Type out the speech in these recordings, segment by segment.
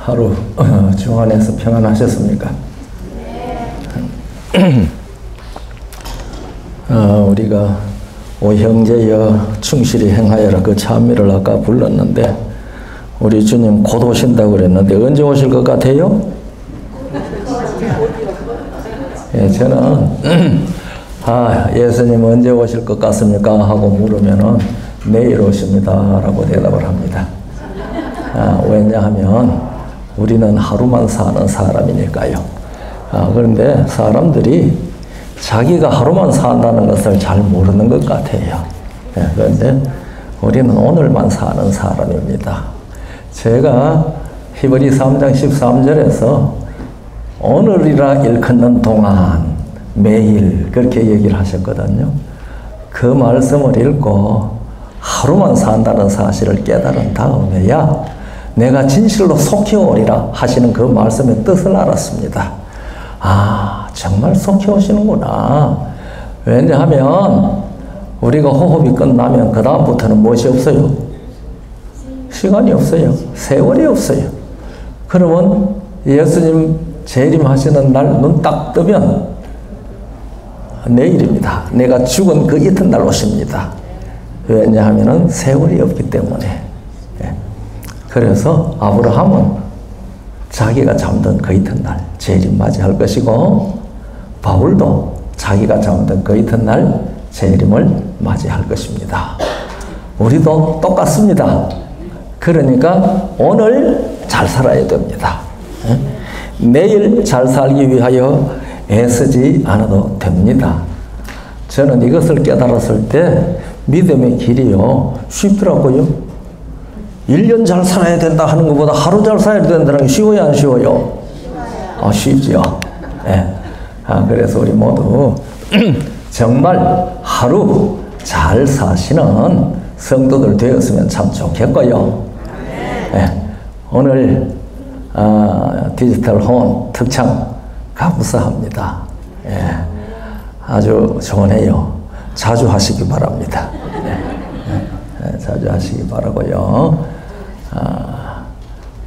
하루 주 안에서 평안하셨습니까? 우리가 오 형제여 충실히 행하여라 그 찬미를 아까 불렀는데 우리 주님 곧 오신다고 그랬는데 언제 오실 것 같아요? 예, 저는 예수님 언제 오실 것 같습니까? 하고 물으면은 내일 오십니다 라고 대답을 합니다. 왜냐하면 우리는 하루만 사는 사람이니까요. 그런데 사람들이 자기가 하루만 산다는 것을 잘 모르는 것 같아요. 그런데 우리는 오늘만 사는 사람입니다. 제가 히브리 3장 13절에서 오늘이라 일컫는 동안 매일 그렇게 얘기를 하셨거든요. 그 말씀을 읽고 하루만 산다는 사실을 깨달은 다음에야 내가 진실로 속히 오리라 하시는 그 말씀의 뜻을 알았습니다. 정말 속히 오시는구나. 왜냐하면 우리가 호흡이 끝나면 그 다음부터는 무엇이 없어요? 시간이 없어요. 세월이 없어요. 그러면 예수님 재림하시는 날 눈 딱 뜨면 내일입니다. 내가 죽은 그 이튿날 오십니다. 왜냐하면 세월이 없기 때문에. 그래서 아브라함은 자기가 잠든 그 이튿날 재림 맞이할 것이고 바울도 자기가 잠든 그 이튿날 재림을 맞이할 것입니다. 우리도 똑같습니다. 그러니까 오늘 잘 살아야 됩니다. 내일 잘 살기 위하여 애쓰지 않아도 됩니다. 저는 이것을 깨달았을 때 믿음의 길이요 쉽더라고요. 1년 잘 살아야 된다 하는 것보다 하루 잘 살아야 된다는 게 쉬워요, 안 쉬워요? 쉽죠. 그래서 우리 모두 정말 하루 잘 사시는 성도들 되었으면 참 좋겠고요. 오늘 디지털 혼 특창 감사합니다. 아주 좋으네요. 자주 하시기 바랍니다. 자주 하시기 바라고요.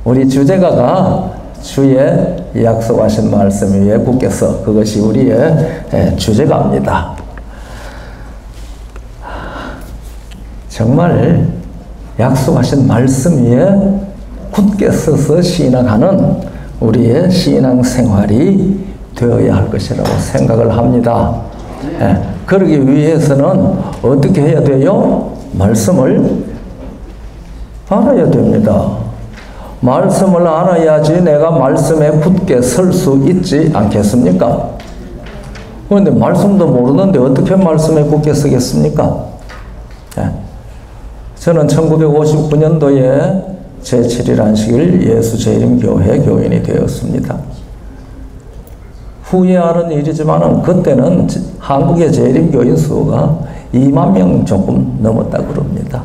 우리 주제가가 주의 약속하신 말씀 위에 굳게서 그것이 우리의 주제가입니다. 정말 약속하신 말씀 위에 굳게 서서 신앙하는 우리의 신앙 생활이 되어야 할 것이라고 생각을 합니다. 그러기 위해서는 어떻게 해야 돼요? 말씀을 알아야 됩니다. 말씀을 알아야지 내가 말씀에 굳게 설 수 있지 않겠습니까? 그런데 말씀도 모르는데 어떻게 말씀에 굳게 서겠습니까? 저는 1959년도에 제7일 안식일 예수재림교회 교인이 되었습니다. 후회하는 일이지만 그때는 한국의 재림교인 수가 2만 명 조금 넘었다고 그럽니다.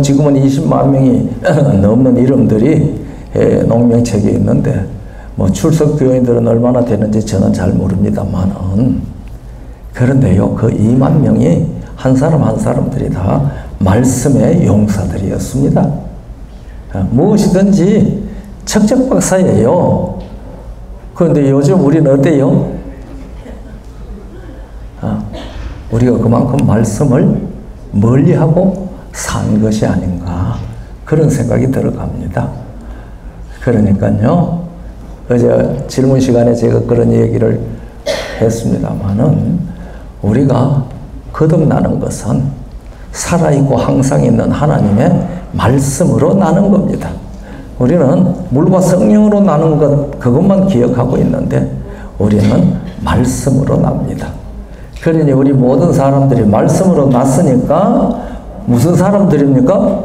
지금은 20만 명이 넘는 이름들이 농명책에 있는데 출석 교인들은 얼마나 되는지 저는 잘 모릅니다만은 그런데요, 그 2만 명이 한 사람 한 사람들이 다 말씀의 용사들이었습니다. 무엇이든지 척척박사예요. 그런데 요즘 우리는 어때요? 우리가 그만큼 말씀을 멀리하고 산 것이 아닌가 그런 생각이 들어갑니다. 그러니까요, 어제 질문 시간에 제가 그런 얘기를 했습니다마는 우리가 거듭나는 것은 살아있고 항상 있는 하나님의 말씀으로 나는 겁니다. 우리는 물과 성령으로 나는 것 그것만 기억하고 있는데 우리는 말씀으로 납니다. 그러니 우리 모든 사람들이 말씀으로 났으니까 무슨 사람들입니까?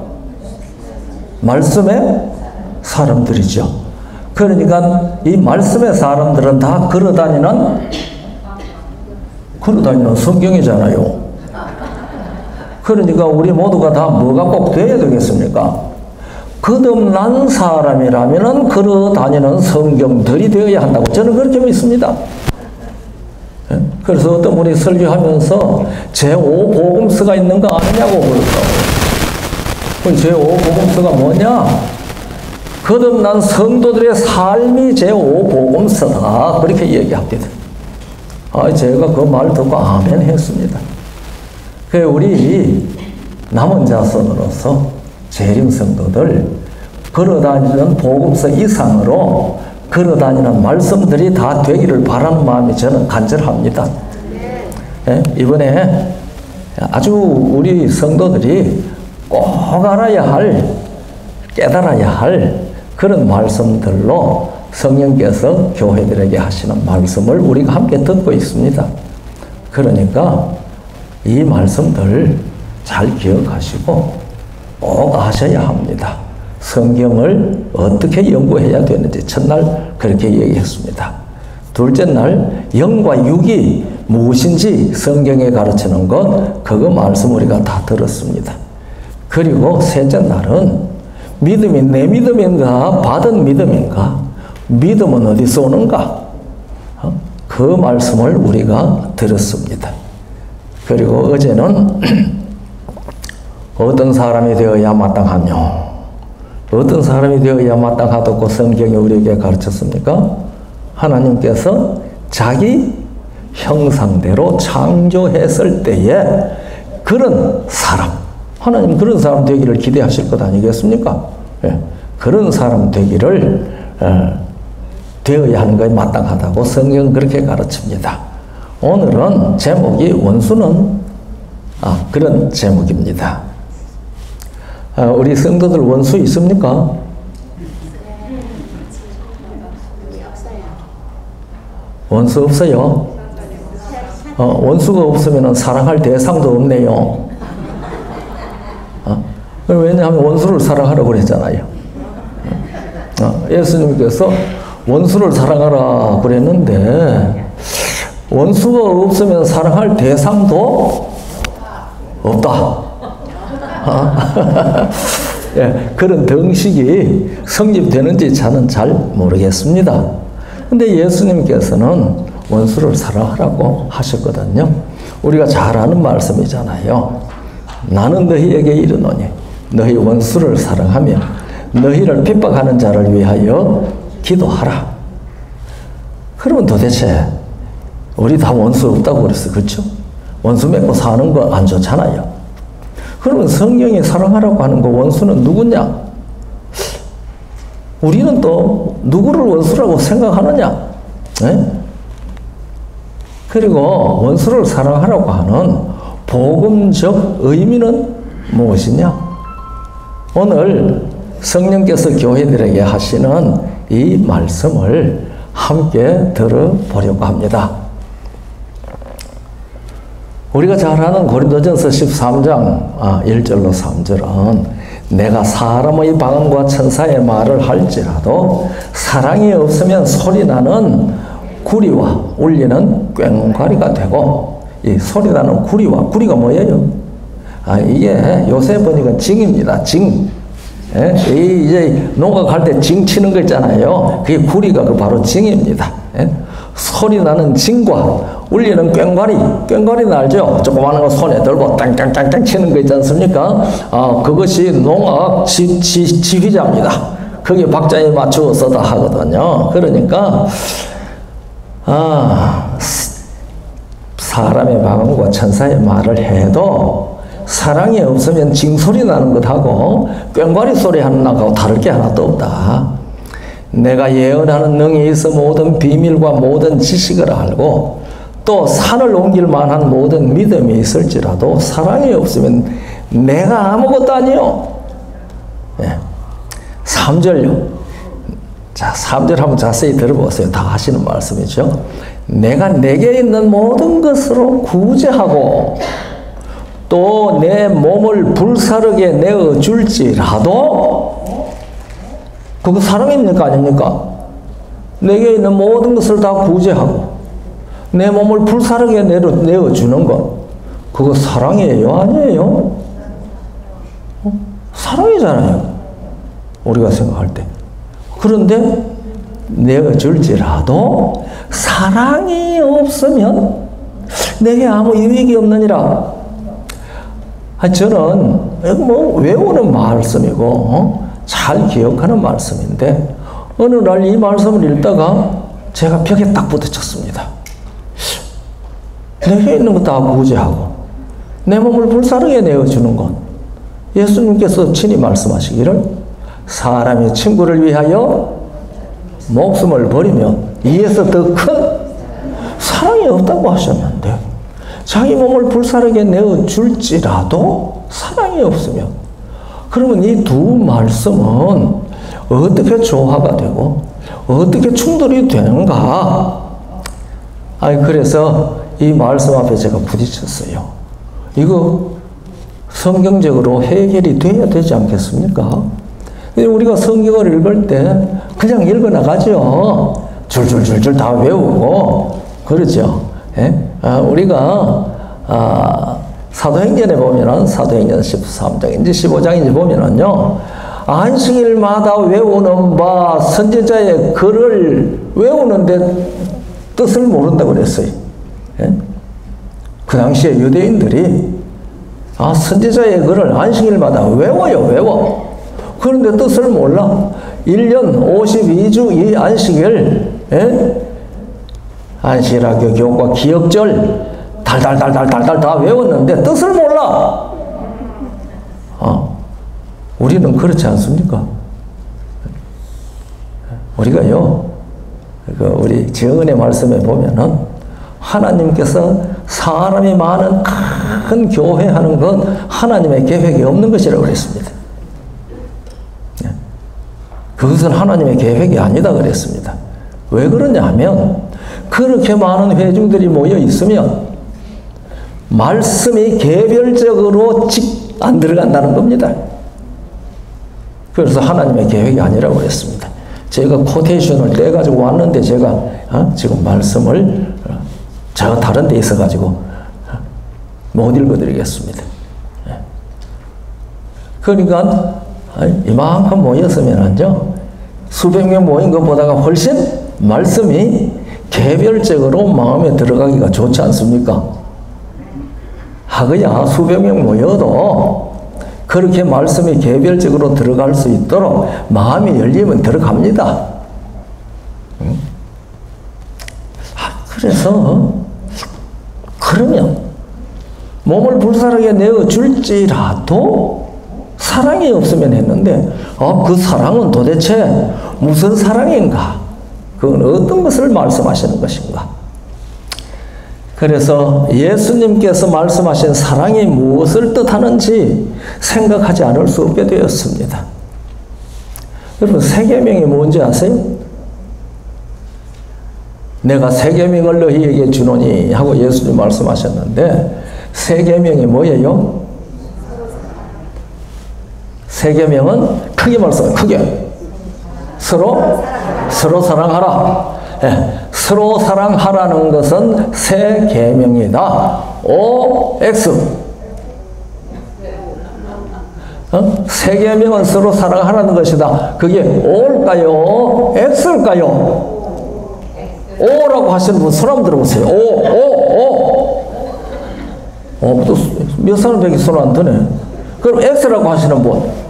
말씀의 사람들이죠. 그러니까 이 말씀의 사람들은 다 걸어다니는 성경이잖아요. 그러니까 우리 모두가 다 뭐가 꼭 돼야 되겠습니까? 거듭난 사람이라면 걸어다니는 성경들이 되어야 한다고 저는 그렇게 믿습니다. 그래서 어떤 분이 설교하면서 제5복음서가 있는 거 아니냐고 그러더라고요. 제5복음서가 뭐냐? 거듭난 성도들의 삶이 제5복음서다. 그렇게 얘기합니다. 제가 그 말 듣고 아멘 했습니다. 우리 남은 자손으로서 재림 성도들 걸어다니는 복음서 이상으로 걸어다니는 말씀들이 다 되기를 바라는 마음이 저는 간절합니다. 이번에 아주 우리 성도들이 꼭 알아야 할, 깨달아야 할 그런 말씀들로 성령께서 교회들에게 하시는 말씀을 우리가 함께 듣고 있습니다. 그러니까 이 말씀들 잘 기억하시고 꼭 아셔야 합니다. 성경을 어떻게 연구해야 되는지 첫날 그렇게 얘기했습니다. 둘째 날 영과 육이 무엇인지 성경에 가르치는 것, 그거 말씀 우리가 다 들었습니다. 그리고 셋째 날은 믿음이 내 믿음인가 받은 믿음인가, 믿음은 어디서 오는가, 그 말씀을 우리가 들었습니다. 그리고 어제는 어떤 사람이 되어야 마땅하며 어떤 사람이 되어야 마땅하다고 성경이 우리에게 가르쳤습니까? 하나님께서 자기 형상대로 창조했을 때에 그런 사람, 하나님 그런 사람 되기를 기대하실 것 아니겠습니까? 그런 사람 되기를 되어야 하는 것이 마땅하다고 성경은 그렇게 가르칩니다. 오늘은 제목이 원수는 그런 제목입니다. 우리 성도들 원수 있습니까? 원수 없어요? 원수가 없으면 사랑할 대상도 없네요. 왜냐하면 원수를 사랑하라고 그랬잖아요. 예수님께서 원수를 사랑하라 그랬는데 원수가 없으면 사랑할 대상도 없다. 그런 등식이 성립되는지 저는 잘 모르겠습니다. 근데 예수님께서는 원수를 사랑하라고 하셨거든요. 우리가 잘 아는 말씀이잖아요. 나는 너희에게 이르노니 너희 원수를 사랑하며 너희를 핍박하는 자를 위하여 기도하라. 그러면 도대체 우리 다 원수 없다고 그랬어요. 그렇죠? 원수 맺고 사는 거 안 좋잖아요. 그러면 성경이 사랑하라고 하는 거 원수는 누구냐? 우리는 또 누구를 원수라고 생각하느냐? 그리고 원수를 사랑하라고 하는 복음적 의미는 무엇이냐? 오늘 성령께서 교회들에게 하시는 이 말씀을 함께 들어보려고 합니다. 우리가 잘 아는 고린도전서 13장 1절로 3절은 내가 사람의 방언과 천사의 말을 할지라도 사랑이 없으면 소리나는 구리와 울리는 꽹과리가 되고, 이 소리나는 구리와, 구리가 뭐예요? 이게 요새 보니까 징입니다. 징. 이제 농가갈 때 징 치는 거 있잖아요. 그게 구리가 바로 징입니다. 소리나는 징과 울리는 꽹과리. 꽹과리는 알죠? 조그마한 거 손에 들고 땅땅땅땅 치는 거 있지 않습니까? 그것이 농악 지휘자입니다. 거기에 박자에 맞추어서 다 하거든요. 그러니까 사람의 방언과 천사의 말을 해도 사랑이 없으면 징소리 나는 것하고 꽹과리 소리 하는 것하고 다를 게 하나도 없다. 내가 예언하는 능이 있어 모든 비밀과 모든 지식을 알고 또 산을 옮길 만한 모든 믿음이 있을지라도 사랑이 없으면 내가 아무것도 아니요. 3절요. 자, 3절 한번 자세히 들어보세요. 다 하시는 말씀이죠. 내가 내게 있는 모든 것으로 구제하고 또 내 몸을 불사르게 내어줄지라도 그거 사랑입니까 아닙니까? 내게 있는 모든 것을 다 구제하고 내 몸을 불사르게 내어주는 것, 그거 사랑이에요 아니에요? 사랑이잖아요, 우리가 생각할 때. 그런데 내어줄지라도 사랑이 없으면 내게 아무 유익이 없느니라. 저는 외우는 말씀이고 잘 기억하는 말씀인데 어느 날 이 말씀을 읽다가 제가 벽에 딱 부딪혔습니다. 내게 있는 것 다 구제하고 내 몸을 불사르게 내어주는 것, 예수님께서 친히 말씀하시기를 사람이 친구를 위하여 목숨을 버리면 이에서 더 큰 사랑이 없다고 하셨는데 자기 몸을 불사르게 내어줄지라도 사랑이 없으면, 그러면 이 두 말씀은 어떻게 조화가 되고 어떻게 충돌이 되는가? 그래서 이 말씀 앞에 제가 부딪혔어요. 이거 성경적으로 해결이 돼야 되지 않겠습니까? 우리가 성경을 읽을 때 그냥 읽어나가죠. 줄줄줄줄 다 외우고 그러죠. 우리가 사도행전에 보면은 사도행전 13장인지 15장인지 보면은요, 안식일마다 외우는 바 선지자의 글을 외우는데 뜻을 모른다고 그랬어요. 그 당시에 유대인들이 선지자의 글을 안식일마다 외워. 그런데 뜻을 몰라. 1년 52주 이 안식일, 안식일학교 교과 기억절 달달달달달달 다 외웠는데 뜻을 몰라. 우리는 그렇지 않습니까? 우리가요, 우리 지은의 말씀에 보면은 하나님께서 사람이 많은 큰 교회 하는 건 하나님의 계획이 없는 것이라고 그랬습니다. 그것은 하나님의 계획이 아니다 그랬습니다. 왜 그러냐 하면 그렇게 많은 회중들이 모여 있으면 말씀이 개별적으로 안 들어간다는 겁니다. 그래서 하나님의 계획이 아니라고 그랬습니다. 제가 코테이션을 떼가지고 왔는데 제가 지금 말씀을 저 다른 데 있어가지고 못 읽어드리겠습니다. 그러니까 이만큼 모였으면은요, 수백 명 모인 것보다가 훨씬 말씀이 개별적으로 마음에 들어가기가 좋지 않습니까? 하거야 수백 명 모여도 그렇게 말씀이 개별적으로 들어갈 수 있도록 마음이 열리면 들어갑니다. 그래서 그러면 몸을 불사르게 내어줄지라도 사랑이 없으면 했는데 그 사랑은 도대체 무슨 사랑인가? 그건 어떤 것을 말씀하시는 것인가? 그래서 예수님께서 말씀하신 사랑이 무엇을 뜻하는지 생각하지 않을 수 없게 되었습니다. 여러분, 세 계명이 뭔지 아세요? 내가 세 계명을 너희에게 주노니 하고 예수님 말씀하셨는데 세 계명이 뭐예요? 세 계명은 크게 말씀해요. 크게 서로 사랑하라. 서로 사랑하라는 것은 세 계명이다. OX. 세 계명은 서로 사랑하라는 것이다. 그게 O일까요? X일까요? O라고 하시는 분 손 한번 들어보세요. 몇 사람밖에 손 안 드네. 그럼 X라고 하시는 분.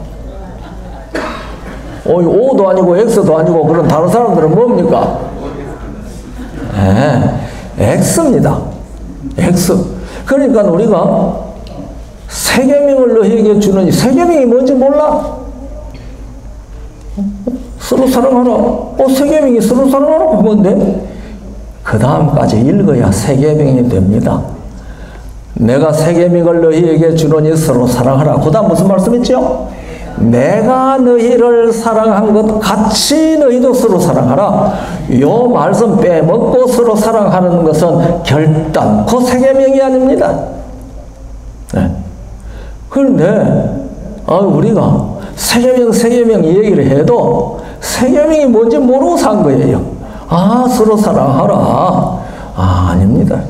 O도 아니고 X도 아니고 그런 다른 사람들은 뭡니까? X입니다. X. 그러니까 우리가 세 계명을 너희에게 주느니, 세 계명이 뭔지 몰라? 서로 사랑하라. 세 계명이 서로 사랑하라고 뭔데? 그 다음까지 읽어야 세 계명이 됩니다. 내가 세 계명을 너희에게 주노니 서로 사랑하라. 그 다음 무슨 말씀이죠? 내가 너희를 사랑한 것 같이 너희도 서로 사랑하라. 요 말씀 빼먹고 서로 사랑하는 것은 결단코 세 계명이 아닙니다. 그런데 우리가 세 계명 이 얘기를 해도 세 계명이 뭔지 모르고 산 거예요. 서로 사랑하라. 아닙니다.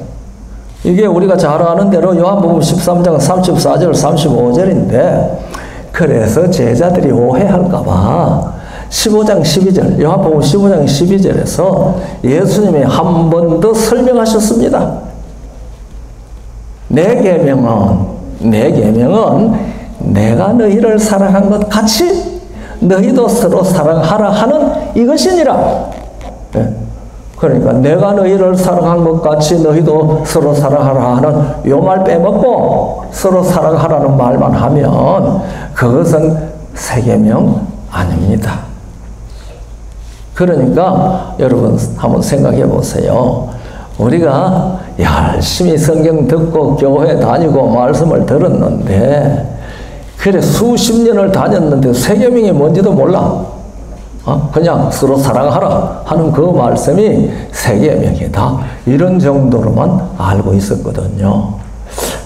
이게 우리가 잘 아는 대로 요한복음 13장 34절 35절인데 그래서 제자들이 오해할까봐 15장 12절, 요한복음 15장 12절에서 예수님이 한 번 더 설명하셨습니다. 내 계명은 내가 너희를 사랑한 것 같이 너희도 서로 사랑하라 하는 이것이니라. 그러니까 내가 너희를 사랑한 것 같이 너희도 서로 사랑하라 하는 요 말 빼먹고 서로 사랑하라는 말만 하면 그것은 세계명 아닙니다. 그러니까 여러분 한번 생각해 보세요. 우리가 열심히 성경 듣고 교회 다니고 말씀을 들었는데 그래 수십 년을 다녔는데 세계명이 뭔지도 몰라. 그냥 서로 사랑하라 하는 그 말씀이 세계명이다. 이런 정도로만 알고 있었거든요.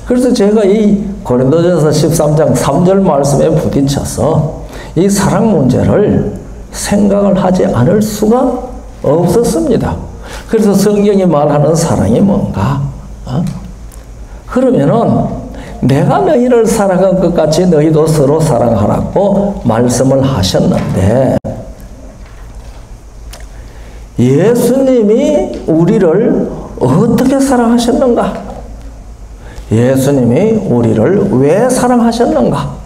그래서 제가 이 고린도전서 13장 3절 말씀에 부딪혀서 이 사랑 문제를 생각을 하지 않을 수가 없었습니다. 그래서 성경이 말하는 사랑이 뭔가? 그러면은 내가 너희를 사랑한 것 같이 너희도 서로 사랑하라고 말씀을 하셨는데 예수님이 우리를 어떻게 사랑하셨는가? 예수님이 우리를 왜 사랑하셨는가?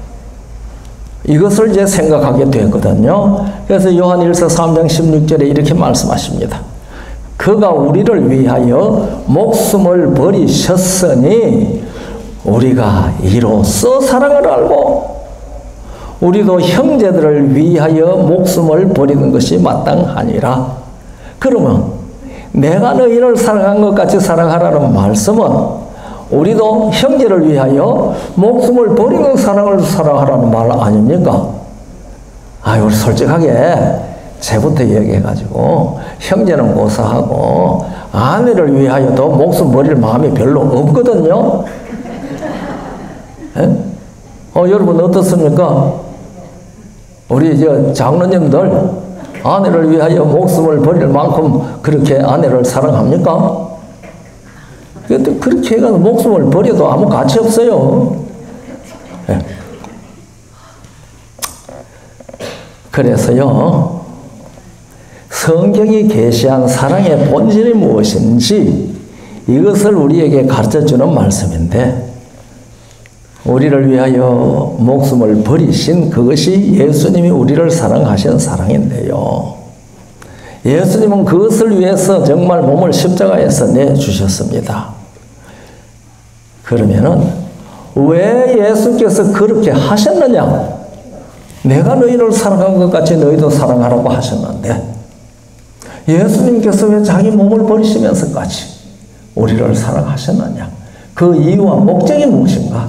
이것을 이제 생각하게 되거든요. 그래서 요한일서 3장 16절에 이렇게 말씀하십니다. 그가 우리를 위하여 목숨을 버리셨으니 우리가 이로써 사랑을 알고 우리도 형제들을 위하여 목숨을 버리는 것이 마땅하니라. 그러면 내가 너희를 사랑한 것 같이 사랑하라는 말씀은 우리도 형제를 위하여 목숨을 버리는 사랑을 사랑하라는 말 아닙니까? 우리 솔직하게 제부터 얘기해가지고 형제는 고사하고 아내를 위하여도 목숨 버릴 마음이 별로 없거든요. 여러분 어떻습니까? 우리 장로님들 아내를 위하여 목숨을 버릴 만큼 그렇게 아내를 사랑합니까? 그렇게 해가지고 목숨을 버려도 아무 가치 없어요. 그래서요, 성경이 계시한 사랑의 본질이 무엇인지 이것을 우리에게 가르쳐주는 말씀인데 우리를 위하여 목숨을 버리신 그것이 예수님이 우리를 사랑하신 사랑인데요. 예수님은 그것을 위해서 정말 몸을 십자가에서 내주셨습니다. 그러면은 왜 예수께서 그렇게 하셨느냐? 내가 너희를 사랑한 것 같이 너희도 사랑하라고 하셨는데 예수님께서 왜 자기 몸을 버리시면서까지 우리를 사랑하셨느냐? 그 이유와 목적이 무엇인가?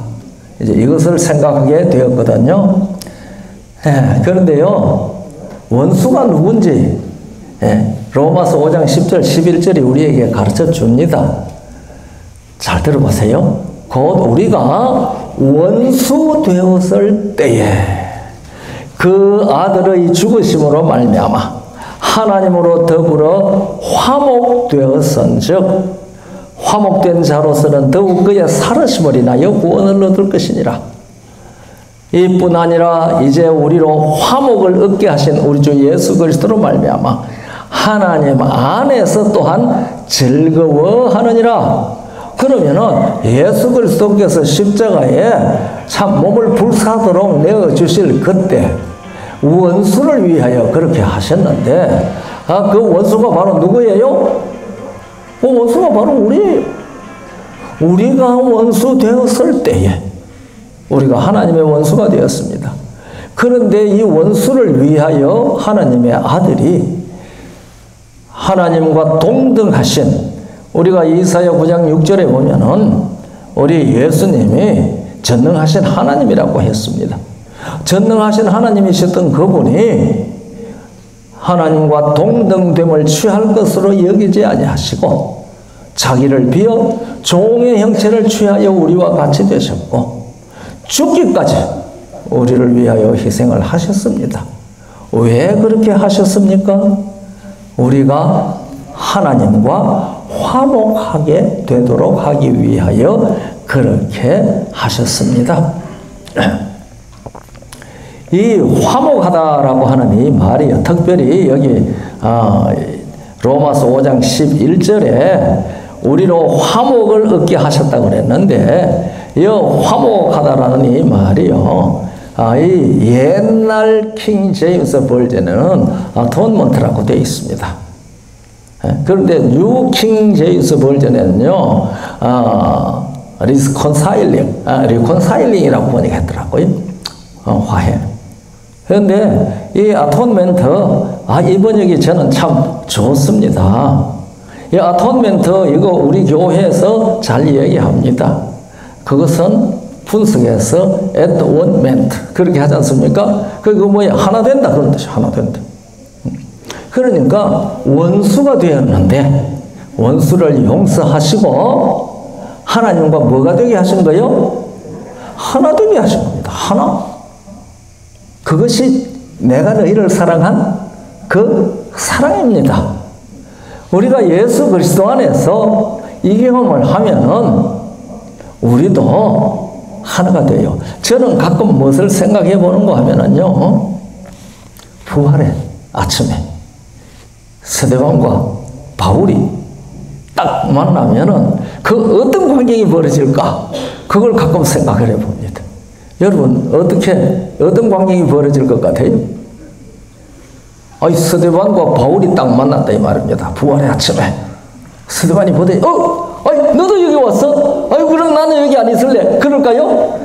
이제 이것을 생각하게 되었거든요. 그런데요, 원수가 누군지 로마서 5장 10절 11절이 우리에게 가르쳐 줍니다. 잘 들어보세요. 곧 우리가 원수 되었을 때에 그 아들의 죽으심으로 말미암아 하나님으로 더불어 화목되었은즉 화목된 자로서는 더욱 그의 살으심을 인하여 구원을 얻을 것이니라. 이뿐 아니라 이제 우리로 화목을 얻게 하신 우리 주 예수 그리스도로 말미암아 하나님 안에서 또한 즐거워하느니라. 그러면은 예수 그리스도께서 십자가에 참 몸을 불사도록 내어주실 그때 원수를 위하여 그렇게 하셨는데 그 원수가 바로 누구예요? 그 원수가 바로 우리예요. 우리가 원수 되었을 때에 우리가 하나님의 원수가 되었습니다. 그런데 이 원수를 위하여 하나님의 아들이 하나님과 동등하신 우리가 이사야 9장 6절에 보면은 우리 예수님이 전능하신 하나님이라고 했습니다. 전능하신 하나님이셨던 그분이 하나님과 동등됨을 취할 것으로 여기지 아니하시고 자기를 비어 종의 형체를 취하여 우리와 같이 되셨고 죽기까지 우리를 위하여 희생을 하셨습니다. 왜 그렇게 하셨습니까? 우리가 하나님과 화목하게 되도록 하기 위하여 그렇게 하셨습니다. 이 화목하다라고 하는 이 말이요. 특별히 여기 로마서 5장 11절에 우리로 화목을 얻게 하셨다고 그랬는데 이 화목하다라는 이 말이요. 이 옛날 킹 제임스 버전에는 아톤먼트라고 되어 있습니다. 그런데 뉴 킹 제임스 버전에는요, 리콘사일링이라고 번역했더라고요. 화해. 그런데 이 아톤멘트, 이 번역이 저는 참 좋습니다. 이 아톤멘트, 이거 우리 교회에서 잘 얘기합니다. 그것은 분석해서 at one meant 그렇게 하지 않습니까? 그거 뭐야? 하나 된다 그런 뜻이 하나 된다. 그러니까 원수가 되었는데 원수를 용서하시고 하나님과 뭐가 되게 하신 거예요? 하나 되게 하신 겁니다. 하나. 그것이 내가 너희를 사랑한 그 사랑입니다. 우리가 예수 그리스도 안에서 이 경험을 하면은 우리도 하나가 돼요. 저는 가끔 무엇을 생각해 보는 거 하면은요, 부활의 아침에 스데반과 바울이 딱 만나면은 그 어떤 광경이 벌어질까? 그걸 가끔 생각을 해 봅니다. 여러분, 어떤 광경이 벌어질 것 같아요? 스데반과 바울이 딱 만났다 이 말입니다. 부활의 아침에. 스데반이 보더니, 너도 여기 왔어? 그럼 나는 여기 안 있을래? 그럴까요?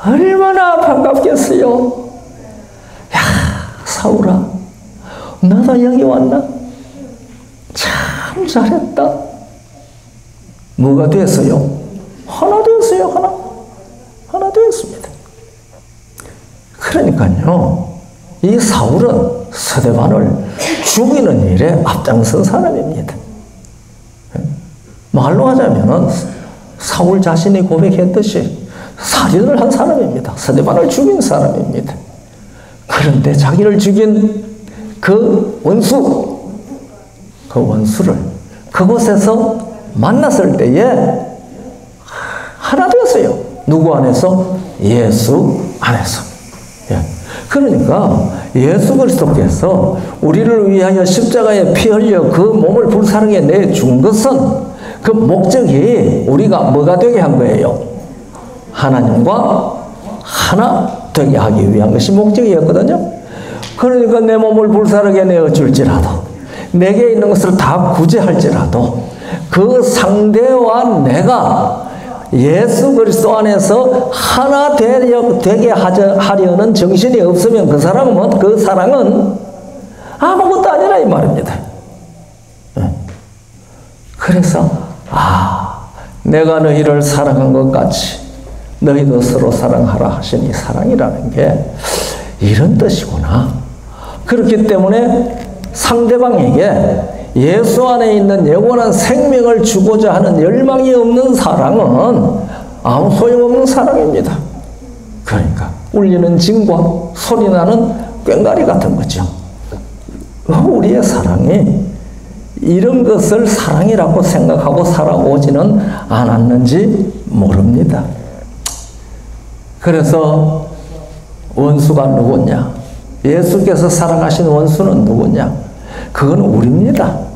얼마나 반갑겠어요? 야, 사울아, 너도 여기 왔나? 참 잘했다. 뭐가 됐어요? 하나 되었어요, 하나 되었습니다. 그러니까요, 이 사울은 스데반을 죽이는 일에 앞장선 사람입니다. 말로 하자면은 사울 자신이 고백했듯이 살인을 한 사람입니다. 스데반을 죽인 사람입니다. 그런데 자기를 죽인 그 원수를 그곳에서 만났을 때에 하나 되었어요. 누구 안에서? 예수 안에서. 그러니까 예수 그리스도께서 우리를 위하여 십자가에 피 흘려 그 몸을 불사르게 내준 것은 그 목적이 우리가 뭐가 되게 한 거예요? 하나님과 하나 되게 하기 위한 것이 목적이었거든요. 그러니까 내 몸을 불사르게 내어줄지라도 내게 있는 것을 다 구제할지라도 그 상대와 내가 예수 그리스도 안에서 하나 되게 하려는 정신이 없으면 그 사랑은 아무것도 아니라 이 말입니다. 그래서 내가 너희를 사랑한 것 같이 너희도 서로 사랑하라 하신 이 사랑이라는 게 이런 뜻이구나. 그렇기 때문에 상대방에게 예수 안에 있는 영원한 생명을 주고자 하는 열망이 없는 사랑은 아무 소용없는 사랑입니다. 그러니까 울리는 징과 소리나는 꽹과리 같은 거죠. 우리의 사랑이 이런 것을 사랑이라고 생각하고 살아오지는 않았는지 모릅니다. 그래서 원수가 누구냐? 예수께서 사랑하신 원수는 누구냐? 그건 우리입니다.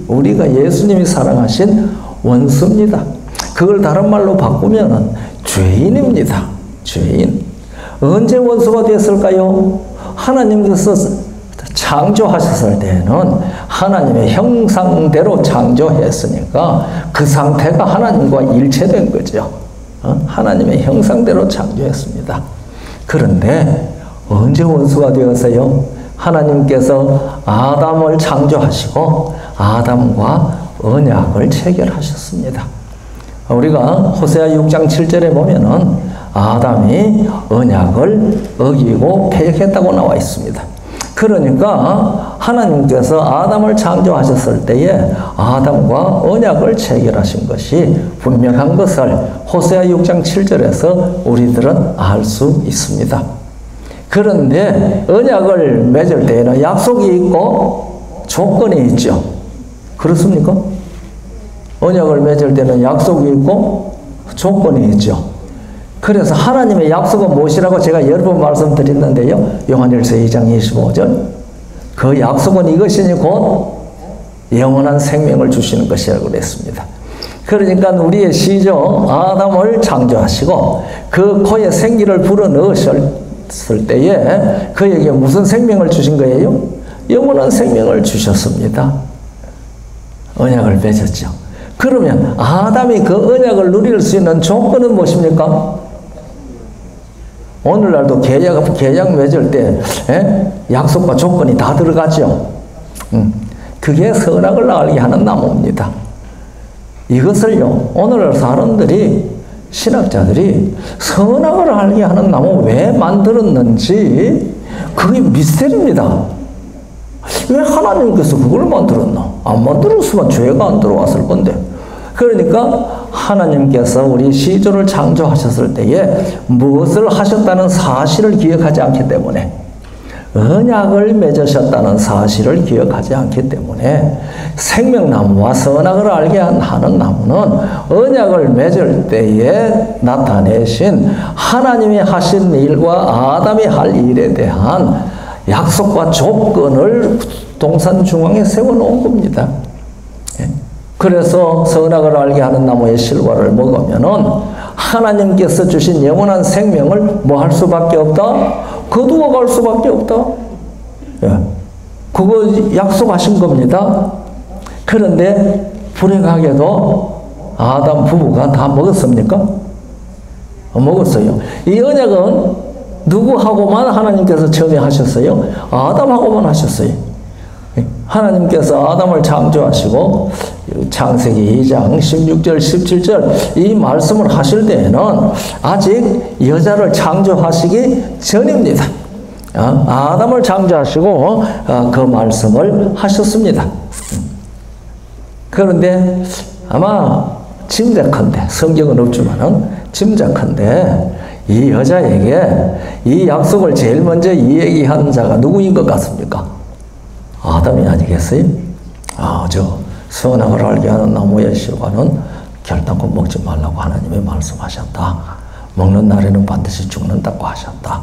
우리가 예수님이 사랑하신 원수입니다. 그걸 다른 말로 바꾸면 죄인입니다. 죄인. 언제 원수가 됐을까요? 하나님께서 창조하셨을 때는 하나님의 형상대로 창조했으니까 그 상태가 하나님과 일체된 거죠. 하나님의 형상대로 창조했습니다. 그런데 언제 원수가 되었어요? 하나님께서 아담을 창조하시고 아담과 언약을 체결하셨습니다. 우리가 호세아 6장 7절에 보면은 아담이 언약을 어기고 패역했다고 나와 있습니다. 그러니까 하나님께서 아담을 창조하셨을 때에 아담과 언약을 체결하신 것이 분명한 것을 호세아 6장 7절에서 우리들은 알 수 있습니다. 그런데 언약을 맺을 때에는 약속이 있고 조건이 있죠. 그렇습니까? 언약을 맺을 때는 약속이 있고 조건이 있죠. 그래서 하나님의 약속은 무엇이라고 제가 여러 번 말씀드렸는데요. 요한일서 2장 25절. 그 약속은 이것이니 곧 영원한 생명을 주시는 것이라고 그랬습니다. 그러니까 우리의 시조 아담을 창조하시고 그 코에 생기를 불어넣으셨을 때에 그에게 무슨 생명을 주신 거예요? 영원한 생명을 주셨습니다. 언약을 맺었죠. 그러면 아담이 그 언약을 누릴 수 있는 조건은 무엇입니까? 오늘날도 계약 맺을 때 약속과 조건이 다 들어가죠. 그게 선악을 알게 하는 나무입니다. 이것을요, 오늘날 사람들이, 신학자들이 선악을 알게 하는 나무 왜 만들었는지 그게 미스터리입니다. 왜 하나님께서 그걸 만들었나? 안 만들었으면 죄가 안 들어왔을 건데. 그러니까 하나님께서 우리 시조를 창조하셨을 때에 무엇을 하셨다는 사실을 기억하지 않기 때문에, 언약을 맺으셨다는 사실을 기억하지 않기 때문에 생명나무와 선악을 알게 하는 나무는 언약을 맺을 때에 나타내신 하나님이 하신 일과 아담이 할 일에 대한 약속과 조건을 동산 중앙에 세워놓은 겁니다. 그래서 선악을 알게 하는 나무의 실과를 먹으면은 하나님께서 주신 영원한 생명을 뭐 할 수밖에 없다? 거두어 갈 수밖에 없다. 예. 그거 약속하신 겁니다. 그런데 불행하게도 아담 부부가 다 먹었습니까? 먹었어요. 이 언약은 누구하고만 하나님께서 처음에 하셨어요? 아담하고만 하셨어요. 하나님께서 아담을 창조하시고 창세기 2장 16절 17절 이 말씀을 하실 때에는 아직 여자를 창조하시기 전입니다. 아담을 창조하시고 그 말씀을 하셨습니다. 그런데 아마 짐작컨대, 성경은 없지만은 짐작컨대 이 여자에게 이 약속을 제일 먼저 이야기한 자가 누구인 것 같습니까? 아담이 아니겠어요? 저 선악을 알게 하는 나무의 실과는 결단코 먹지 말라고 하나님이 말씀하셨다. 먹는 날에는 반드시 죽는다고 하셨다.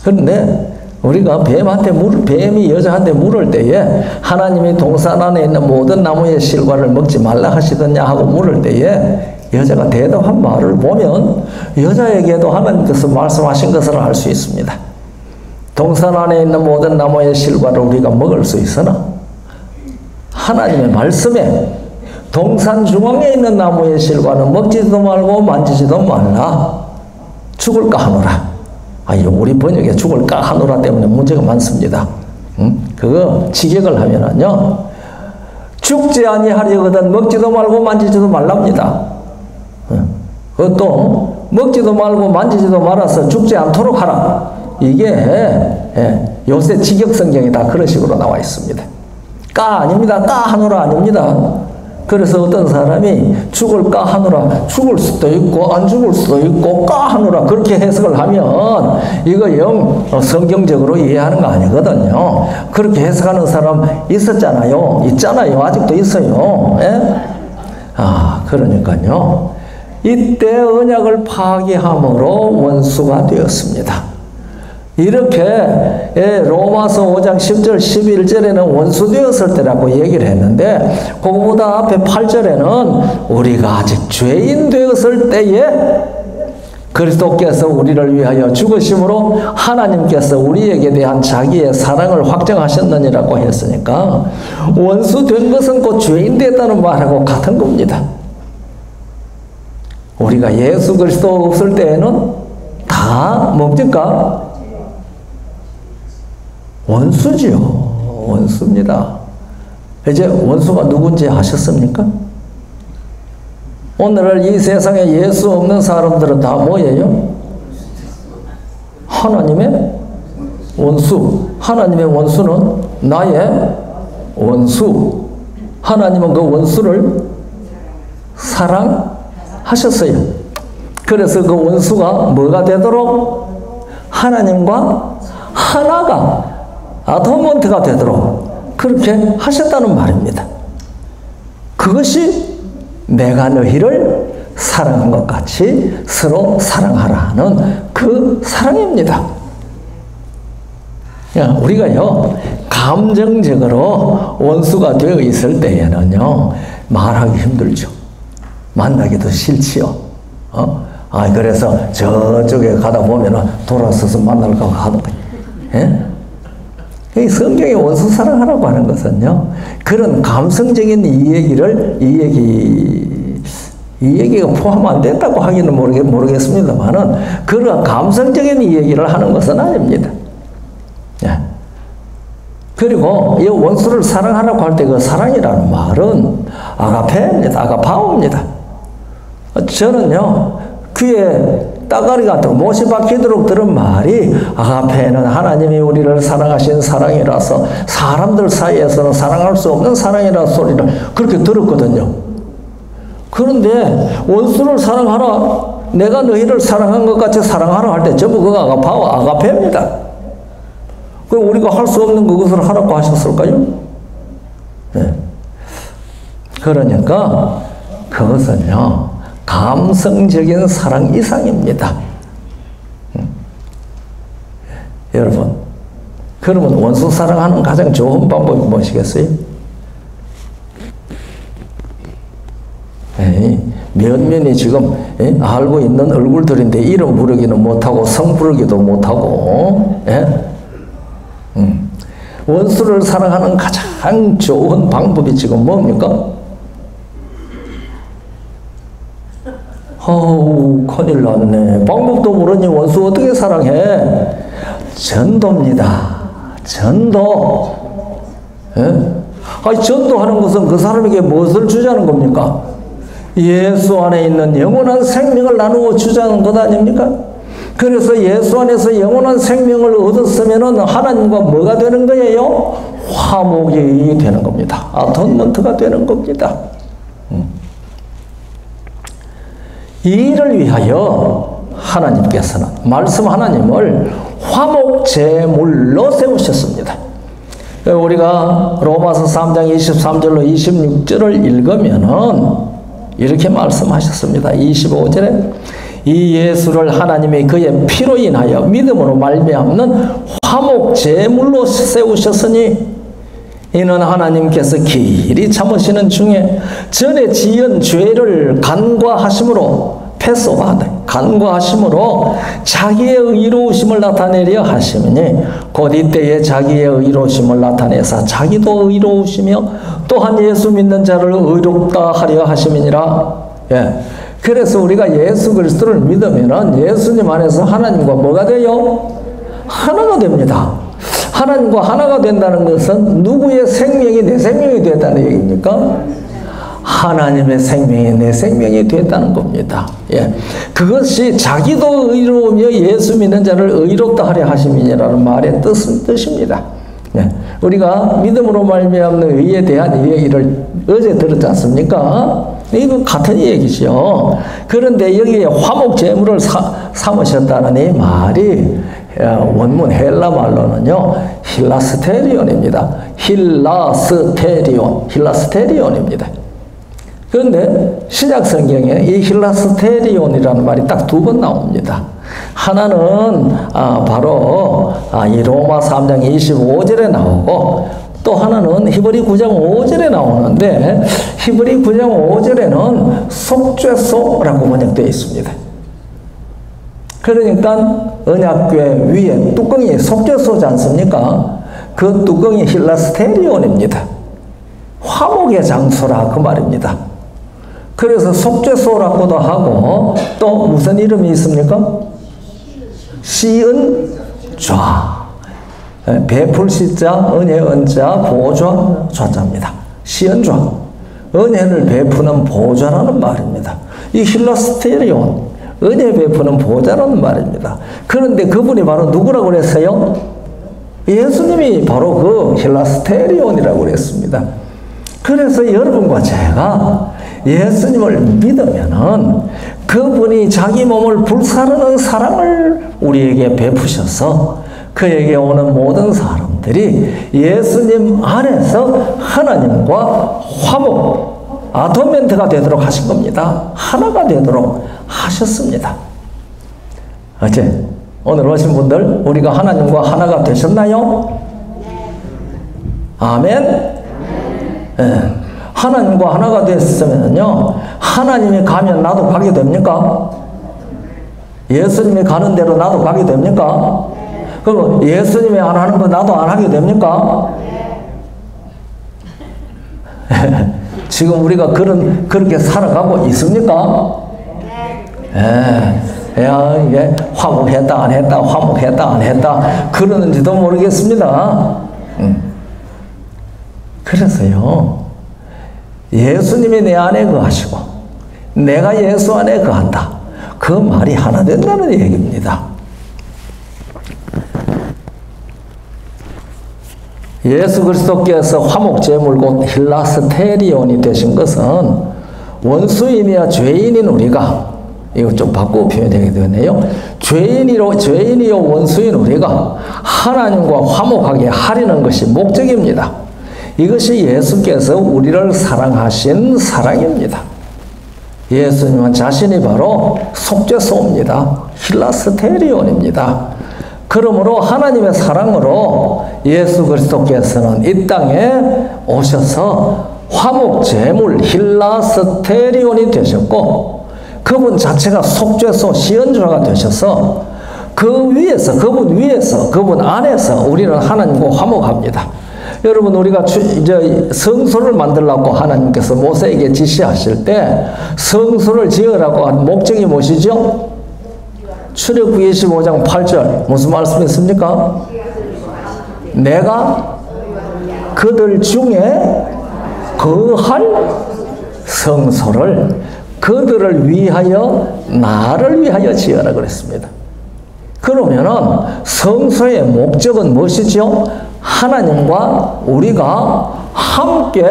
그런데 우리가 뱀이 여자한테 물을 때에 하나님이 동산 안에 있는 모든 나무의 실과를 먹지 말라 하시더냐 하고 물을 때에 여자가 대답한 말을 보면 여자에게도 하나님께서 말씀하신 것을 알 수 있습니다. 동산 안에 있는 모든 나무의 실과를 우리가 먹을 수 있으나 하나님의 말씀에 동산 중앙에 있는 나무의 실과는 먹지도 말고 만지지도 말라. 죽을까 하노라. 우리 번역에 죽을까 하노라 때문에 문제가 많습니다. 그거 직역을 하면은요, 죽지 아니하려거든 먹지도 말고 만지지도 말랍니다. 그것도 먹지도 말고 만지지도 말아서 죽지 않도록 하라. 이게 요새 직역 성경이 다 그런 식으로 나와 있습니다. 까 아닙니다. 까 하노라 아닙니다. 그래서 어떤 사람이 죽을까 하노라, 죽을 수도 있고 안 죽을 수도 있고 까 하노라 그렇게 해석을 하면 이거 영 성경적으로 이해하는 거 아니거든요. 그렇게 해석하는 사람 있었잖아요. 있잖아요. 아직도 있어요. 그러니까요. 이때 언약을 파기함으로 원수가 되었습니다. 이렇게 로마서 5장 10절 11절에는 원수 되었을 때라고 얘기를 했는데 그거보다 앞에 8절에는 우리가 아직 죄인 되었을 때에 그리스도께서 우리를 위하여 죽으심으로 하나님께서 우리에게 대한 자기의 사랑을 확정하셨느니라고 했으니까 원수 된 것은 곧 죄인 됐다는 말하고 같은 겁니다. 우리가 예수 그리스도 없을 때에는 다 뭡니까? 원수지요. 원수입니다. 이제 원수가 누군지 아셨습니까? 오늘날 이 세상에 예수 없는 사람들은 다 뭐예요? 하나님의 원수. 하나님의 원수는 나의 원수. 하나님은 그 원수를 사랑하셨어요. 그래서 그 원수가 뭐가 되도록 하나님과 하나가 아토먼트가 되도록 그렇게 하셨다는 말입니다. 그것이 내가 너희를 사랑한 것 같이 서로 사랑하라는 그 사랑입니다. 우리가요, 감정적으로 원수가 되어 있을 때에는요, 말하기 힘들죠. 만나기도 싫지요. 그래서 저쪽에 가다 보면은 돌아서서 만날까 하는 거예요. 예? 이 성경의 원수 사랑하라고 하는 것은요, 그런 감성적인 이 얘기가 포함 안 된다고 하기는 모르겠습니다만은, 그런 감성적인 이 얘기를 하는 것은 아닙니다. 예. 그리고 이 원수를 사랑하라고 할 때 그 사랑이라는 말은 아가페입니다. 아가파오입니다. 저는요, 귀에 따가리 같은 못이 박히도록 들은 말이 아가페는 하나님이 우리를 사랑하신 사랑이라서 사람들 사이에서는 사랑할 수 없는 사랑이라는 소리를 그렇게 들었거든요. 그런데 원수를 사랑하라, 내가 너희를 사랑한 것 같이 사랑하라 할 때 전부 그거 아가페입니다. 그럼 우리가 할 수 없는 그것을 하라고 하셨을까요? 네. 그러니까 그것은요, 감성적인 사랑 이상입니다. 여러분, 그러면 원수 사랑하는 가장 좋은 방법이 무엇이겠어요? 면면이 지금 알고 있는 얼굴들인데 이름 부르기는 못하고 성 부르기도 못하고, 원수를 사랑하는 가장 좋은 방법이 지금 뭡니까? 큰일 났네. 방법도 모르니 원수 어떻게 사랑해? 전도입니다. 전도. 전도하는 것은 그 사람에게 무엇을 주자는 겁니까? 예수 안에 있는 영원한 생명을 나누어 주자는 것 아닙니까? 그래서 예수 안에서 영원한 생명을 얻었으면 하나님과 뭐가 되는 거예요? 화목이 되는 겁니다. 아톤먼트가 되는 겁니다. 이 일을 위하여 하나님께서는 말씀 하나님을 화목제물로 세우셨습니다. 우리가 로마서 3장 23절로 26절을 읽으면은 이렇게 말씀하셨습니다. 25절에 이 예수를 하나님이 그의 피로 인하여 믿음으로 말미암는 화목제물로 세우셨으니 이는 하나님께서 길이 참으시는 중에 전에 지은 죄를 간과하심으로 간과하심으로 자기의 의로우심을 나타내려 하시니 곧 이때에 자기의 의로우심을 나타내사 자기도 의로우시며 또한 예수 믿는 자를 의롭다 하려 하심이니라. 예. 그래서 우리가 예수 그리스도를 믿으면은 예수님 안에서 하나님과 뭐가 돼요? 하나가 됩니다. 하나님과 하나가 된다는 것은 누구의 생명이 내 생명이 됐다는 얘기입니까? 하나님의 생명이 내 생명이 됐다는 겁니다. 예. 그것이 자기도 의로우며 예수 믿는 자를 의롭다 하려 하심이라는 말의 뜻입니다. 예. 우리가 믿음으로 말미암는 의에 대한 얘기를 어제 들었지 않습니까? 이거 같은 얘기죠. 그런데 여기에 화목제물을 삼으셨다는 이 말이 원문 헬라 말로는요, 힐라스테리온입니다. 힐라스테리온입니다. 그런데 신약 성경에 이 힐라스테리온이라는 말이 딱 두 번 나옵니다. 하나는 바로 이 로마 3장 25절에 나오고, 또 하나는 히브리 9장 5절에 나오는데, 히브리 9장 5절에는 속죄소라고 번역되어 있습니다. 그러니까 언약궤 위에 뚜껑이 속죄소지 않습니까? 그 뚜껑이 힐라스테리온입니다. 화목의 장소라 그 말입니다. 그래서 속죄소라고도 하고, 또 무슨 이름이 있습니까? 시은좌. 베풀시자, 은혜 은자, 보좌, 좌자입니다. 시은좌. 은혜를 베푸는 보좌라는 말입니다. 이 힐라스테리온, 은혜 베푸는 보좌라는 말입니다. 그런데 그분이 바로 누구라고 그랬어요? 예수님이 바로 그 힐라스테리온이라고 그랬습니다. 그래서 여러분과 제가 예수님을 믿으면은 그분이 자기 몸을 불사르는 사랑을 우리에게 베푸셔서 그에게 오는 모든 사람들이 예수님 안에서 하나님과 화목, 아토멘트가 되도록 하신 겁니다. 하나가 되도록 하셨습니다. 어째 오늘 오신 분들 우리가 하나님과 하나가 되셨나요? 아멘. 네. 하나님과 하나가 됐으면요, 하나님이 가면 나도 가게 됩니까? 예수님이 가는 대로 나도 가게 됩니까? 그럼 예수님이 안 하는 거 나도 안 하게 됩니까? 지금 우리가 그렇게 살아가고 있습니까? 야, 이게 화목했다, 안 했다, 화목했다, 안 했다, 그러는지도 모르겠습니다. 그래서요, 예수님이 내 안에 거하시고, 내가 예수 안에 거한다. 그 말이 하나 된다는 얘기입니다. 예수 그리스도께서 화목제물 곧 힐라스테리온이 되신 것은 원수인이야 죄인인 우리가, 이거 좀 바꾸어 표현되게 되네요. 죄인이요 원수인 우리가 하나님과 화목하게 하려는 것이 목적입니다. 이것이 예수께서 우리를 사랑하신 사랑입니다. 예수님은 자신이 바로 속죄소입니다. 힐라스테리온입니다. 그러므로 하나님의 사랑으로 예수 그리스도께서는 이 땅에 오셔서 화목제물 힐라스테리온이 되셨고, 그분 자체가 속죄소 시언주가 되셔서 그분 위에서, 그분 안에서 우리는 하나님과 화목합니다. 여러분, 우리가 이제 성소를 만들라고 하나님께서 모세에게 지시하실 때 성소를 지으라고 한 목적이 무엇이죠? 출애굽기 25장 8절 무슨 말씀이 있습니까? 내가 그들 중에 거할 성소를 그들을 위하여 나를 위하여 지어라 그랬습니다. 그러면은 성소의 목적은 무엇이죠? 하나님과 우리가 함께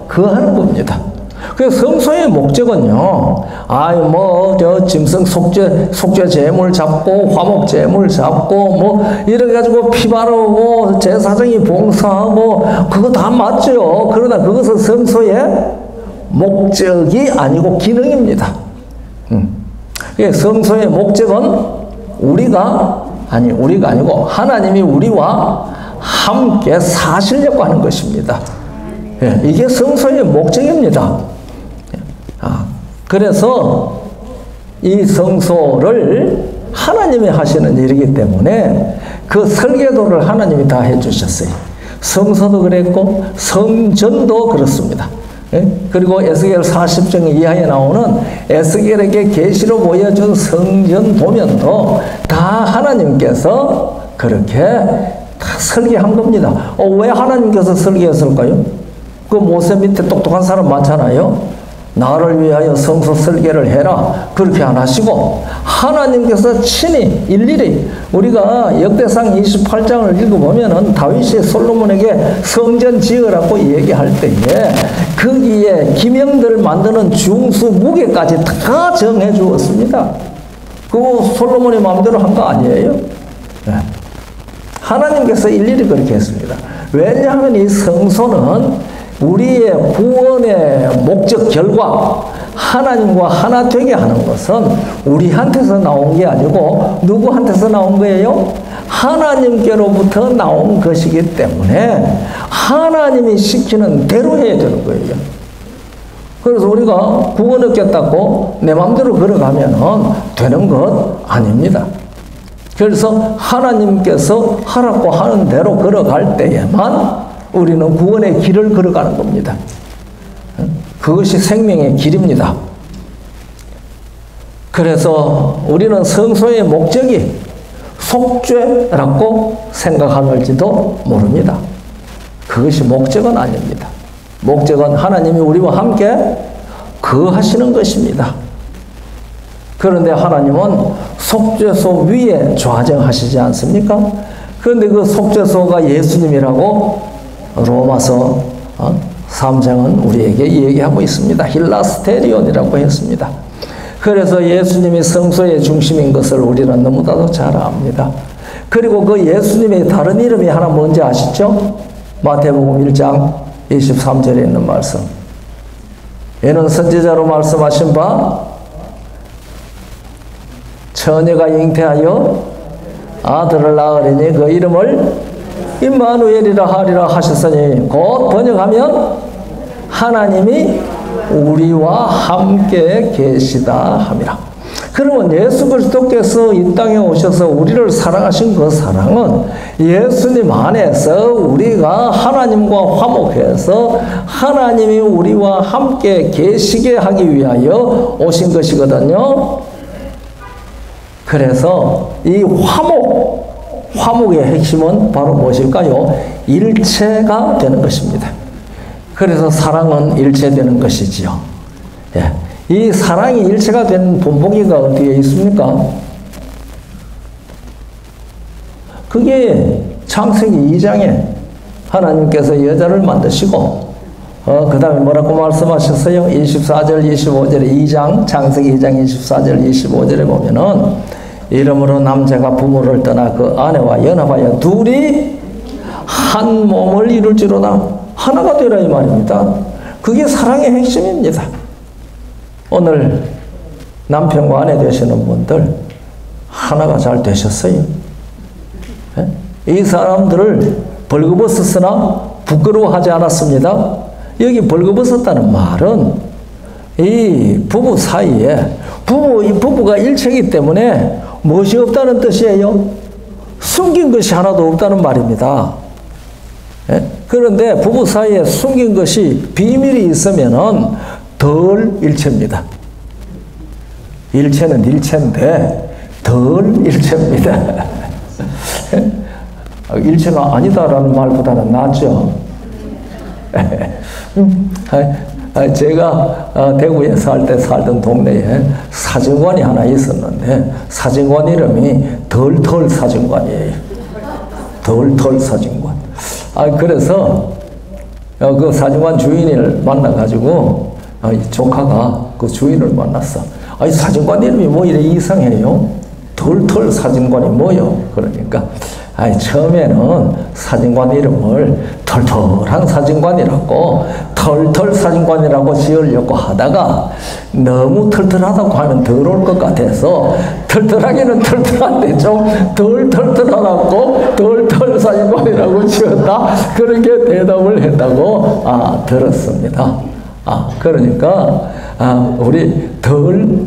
거하는 겁니다. 그 성소의 목적은요, 짐승 속죄 제물 잡고, 화목 제물 잡고, 이래가지고 피 바르고, 제사장이 봉사하고, 그거 다 맞죠. 그러나 그것은 성소의 목적이 아니고 기능입니다. 성소의 목적은 우리가 아니고 하나님이 우리와 함께 사시려고 하는 것입니다. 이게 성소의 목적입니다. 그래서 이 성소를 하나님이 하시는 일이기 때문에 그 설계도를 하나님이 다 해주셨어요. 성소도 그랬고 성전도 그렇습니다. 그리고 에스겔 40장 이하에 나오는 에스겔에게 계시로 보여준 성전 도면도 다 하나님께서 그렇게 다 설계한 겁니다. 왜 하나님께서 설계했을까요? 그 모세 밑에 똑똑한 사람 많잖아요. 나를 위하여 성소 설계를 해라. 그렇게 안 하시고 하나님께서 친히 일일이, 우리가 역대상 28장을 읽어보면은 다윗이 솔로몬에게 성전 지으라고 얘기할 때에 거기에 기명들을 만드는 중수 무게까지 다 정해 주었습니다. 그거 솔로몬이 마음대로 한 거 아니에요? 네. 하나님께서 일일이 그렇게 했습니다. 왜냐하면 이 성소는 우리의 구원의 목적 결과 하나님과 하나 되게 하는 것은 우리한테서 나온 게 아니고 누구한테서 나온 거예요? 하나님께로부터 나온 것이기 때문에 하나님이 시키는 대로 해야 되는 거예요. 그래서 우리가 구원 얻겠다고 내 마음대로 걸어가면 되는 것 아닙니다. 그래서 하나님께서 하라고 하는 대로 걸어갈 때에만 우리는 구원의 길을 걸어가는 겁니다. 그것이 생명의 길입니다. 그래서 우리는 성소의 목적이 속죄라고 생각하는지도 모릅니다. 그것이 목적은 아닙니다. 목적은 하나님이 우리와 함께 거하시는 것입니다. 그런데 하나님은 속죄소 위에 좌정하시지 않습니까? 그런데 그 속죄소가 예수님이라고 로마서 3장은 우리에게 얘기하고 있습니다. 힐라스테리온이라고 했습니다. 그래서 예수님이 성소의 중심인 것을 우리는 너무나도 잘 압니다. 그리고 그 예수님의 다른 이름이 하나 뭔지 아시죠? 마태복음 1장 23절에 있는 말씀. 이는 선지자로 말씀하신 바 처녀가 잉태하여 아들을 낳으리니 그 이름을 임마누엘이라 하리라 하셨으니, 곧 번역하면 하나님이 우리와 함께 계시다 함이라. 그러면 예수 그리스도께서 이 땅에 오셔서 우리를 사랑하신 그 사랑은 예수님 안에서 우리가 하나님과 화목해서 하나님이 우리와 함께 계시게 하기 위하여 오신 것이거든요. 그래서 이 화목의 핵심은 바로 무엇일까요? 일체가 되는 것입니다. 그래서 사랑은 일체되는 것이지요. 예. 이 사랑이 일체가 된 본보기가 어디에 있습니까? 그게 창세기 2장에 하나님께서 여자를 만드시고 그 다음에 뭐라고 말씀하셨어요? 24절 25절에 2장 창세기 2장 24절 25절에 보면은 이러므로 남자가 부모를 떠나 그 아내와 연합하여 둘이 한 몸을 이룰지로다. 하나가 되라 이 말입니다. 그게 사랑의 핵심입니다. 오늘 남편과 아내 되시는 분들 하나가 잘 되셨어요? 네? 이 사람들을 벌거벗었으나 부끄러워하지 않았습니다. 여기 벌거벗었다는 말은 이 부부 사이에 이 부부가 일체이기 때문에 무엇이 없다는 뜻이에요? 숨긴 것이 하나도 없다는 말입니다. 네? 그런데 부부 사이에 숨긴 것이 비밀이 있으면은 덜 일체입니다. 일체는 일체인데 덜 일체입니다. 일체가 아니다라는 말보다는 낫죠. 제가 대구에 살 때 살던 동네에 사진관이 하나 있었는데 사진관 이름이 덜털 사진관이에요. 덜털 사진관. 그래서 그 사진관 주인을 만나가지고 조카가 그 주인을 만났어. 사진관 이름이 뭐 이래 이상해요? 덜털 사진관이 뭐요? 그러니까 처음에는 사진관 이름을 털털한 사진관이라고 털털 사진관이라고 지으려고 하다가 너무 털털하다고 하면 더러울 것 같아서 털털하기는 털털한데 좀 덜 털털하고 덜털 사진관이라고 지었다. 그렇게 대답을 했다고 들었습니다. 그러니까 우리 덜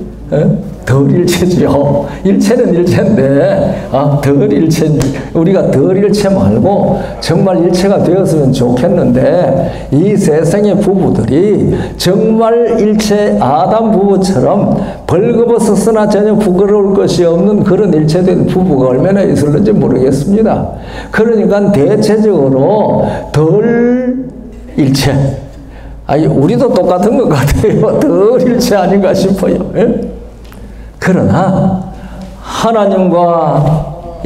일체지요. 일체는 일체인데 덜 일체, 우리가 덜 일체 말고 정말 일체가 되었으면 좋겠는데 이 세상의 부부들이 정말 일체 아담 부부처럼 벌거벗었으나 전혀 부끄러울 것이 없는 그런 일체된 부부가 얼마나 있을는지 모르겠습니다. 그러니까 대체적으로 덜 일체, 우리도 똑같은 것 같아요. 덜 일체 아닌가 싶어요. 예? 그러나 하나님과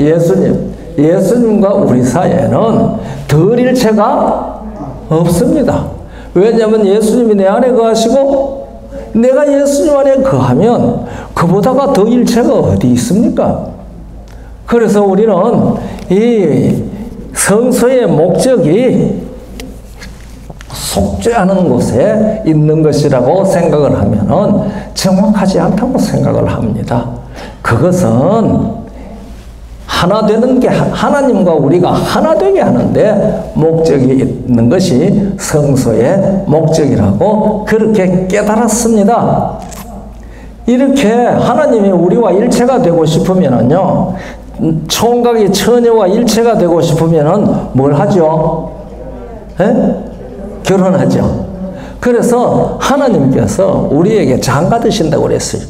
예수님과 우리 사이에는 덜 일체가 없습니다. 왜냐하면 예수님이 내 안에 거하시고 내가 예수님 안에 거하면 그보다가 더 일체가 어디 있습니까? 그래서 우리는 이 성서의 목적이 속죄하는 곳에 있는 것이라고 생각을 하면은 정확하지 않다고 생각을 합니다. 그것은 하나 되는 게 하나님과 우리가 하나 되게 하는데 목적이 있는 것이 성소의 목적이라고 그렇게 깨달았습니다. 이렇게 하나님이 우리와 일체가 되고 싶으면은요, 총각이 처녀와 일체가 되고 싶으면은 뭘 하죠? 결혼하죠. 그래서 하나님께서 우리에게 장가 드신다고 그랬어요.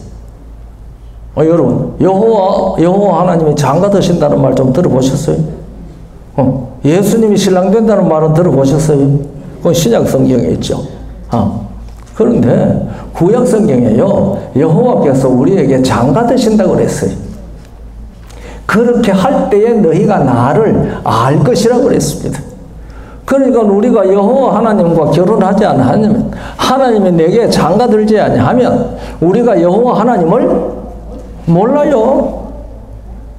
여러분, 여호와 하나님이 장가 드신다는 말 좀 들어보셨어요? 예수님이 신랑 된다는 말은 들어보셨어요? 그건 신약 성경에 있죠. 그런데 구약 성경에요, 여호와께서 우리에게 장가 드신다고 그랬어요. 그렇게 할 때에 너희가 나를 알 것이라고 그랬습니다. 그러니까 우리가 여호와 하나님과 결혼하지 않으면, 하나님이 내게 장가 들지 아니하면 우리가 여호와 하나님을 몰라요.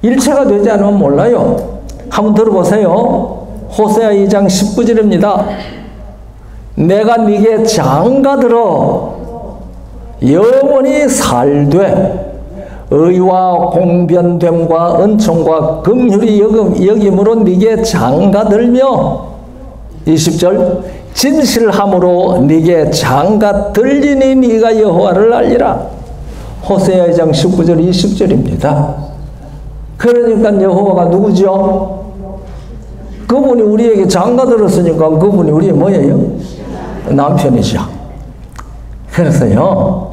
일체가 되지 않으면 몰라요. 한번 들어보세요. 호세아 2장 19절입니다. 내가 네게 장가 들어 영원히 살되 의와 공변됨과 은총과 긍휼이 여김으로 네게 장가 들며 20절 진실함으로 네게 장가 들리니 네가 여호와를 알리라. 호세아 2장 19절 20절입니다. 그러니까 여호와가 누구죠? 그분이 우리에게 장가 들었으니까 그분이 우리의 뭐예요? 남편이죠. 그래서요,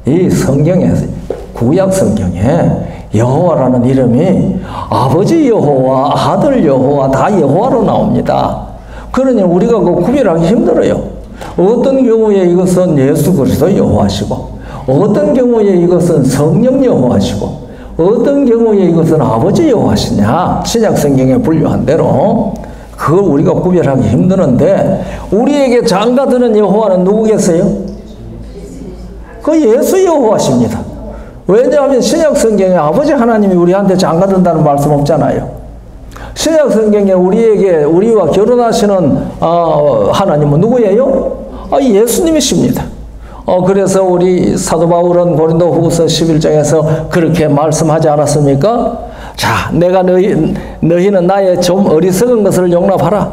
이 성경에서, 구약 성경에 여호와라는 이름이 아버지 여호와, 아들 여호와, 다 여호와로 나옵니다. 그러니 우리가 그 구별하기 힘들어요. 어떤 경우에 이것은 예수 그리스도 여호와시고, 어떤 경우에 이것은 성령 여호와시고, 어떤 경우에 이것은 아버지 여호와시냐, 신약 성경에 분류한 대로 그걸 우리가 구별하기 힘드는데, 우리에게 장가드는 여호와는 누구겠어요? 그 예수 여호와십니다. 왜냐하면 신약 성경에 아버지 하나님이 우리한테 장가든다는 말씀 없잖아요. 신약 성경에 우리와 결혼하시는 하나님은 누구예요? 예수님이십니다. 그래서 우리 사도 바울은 고린도 후서 11장에서 그렇게 말씀하지 않았습니까? 자, 내가 너희는 나의 좀 어리석은 것을 용납하라.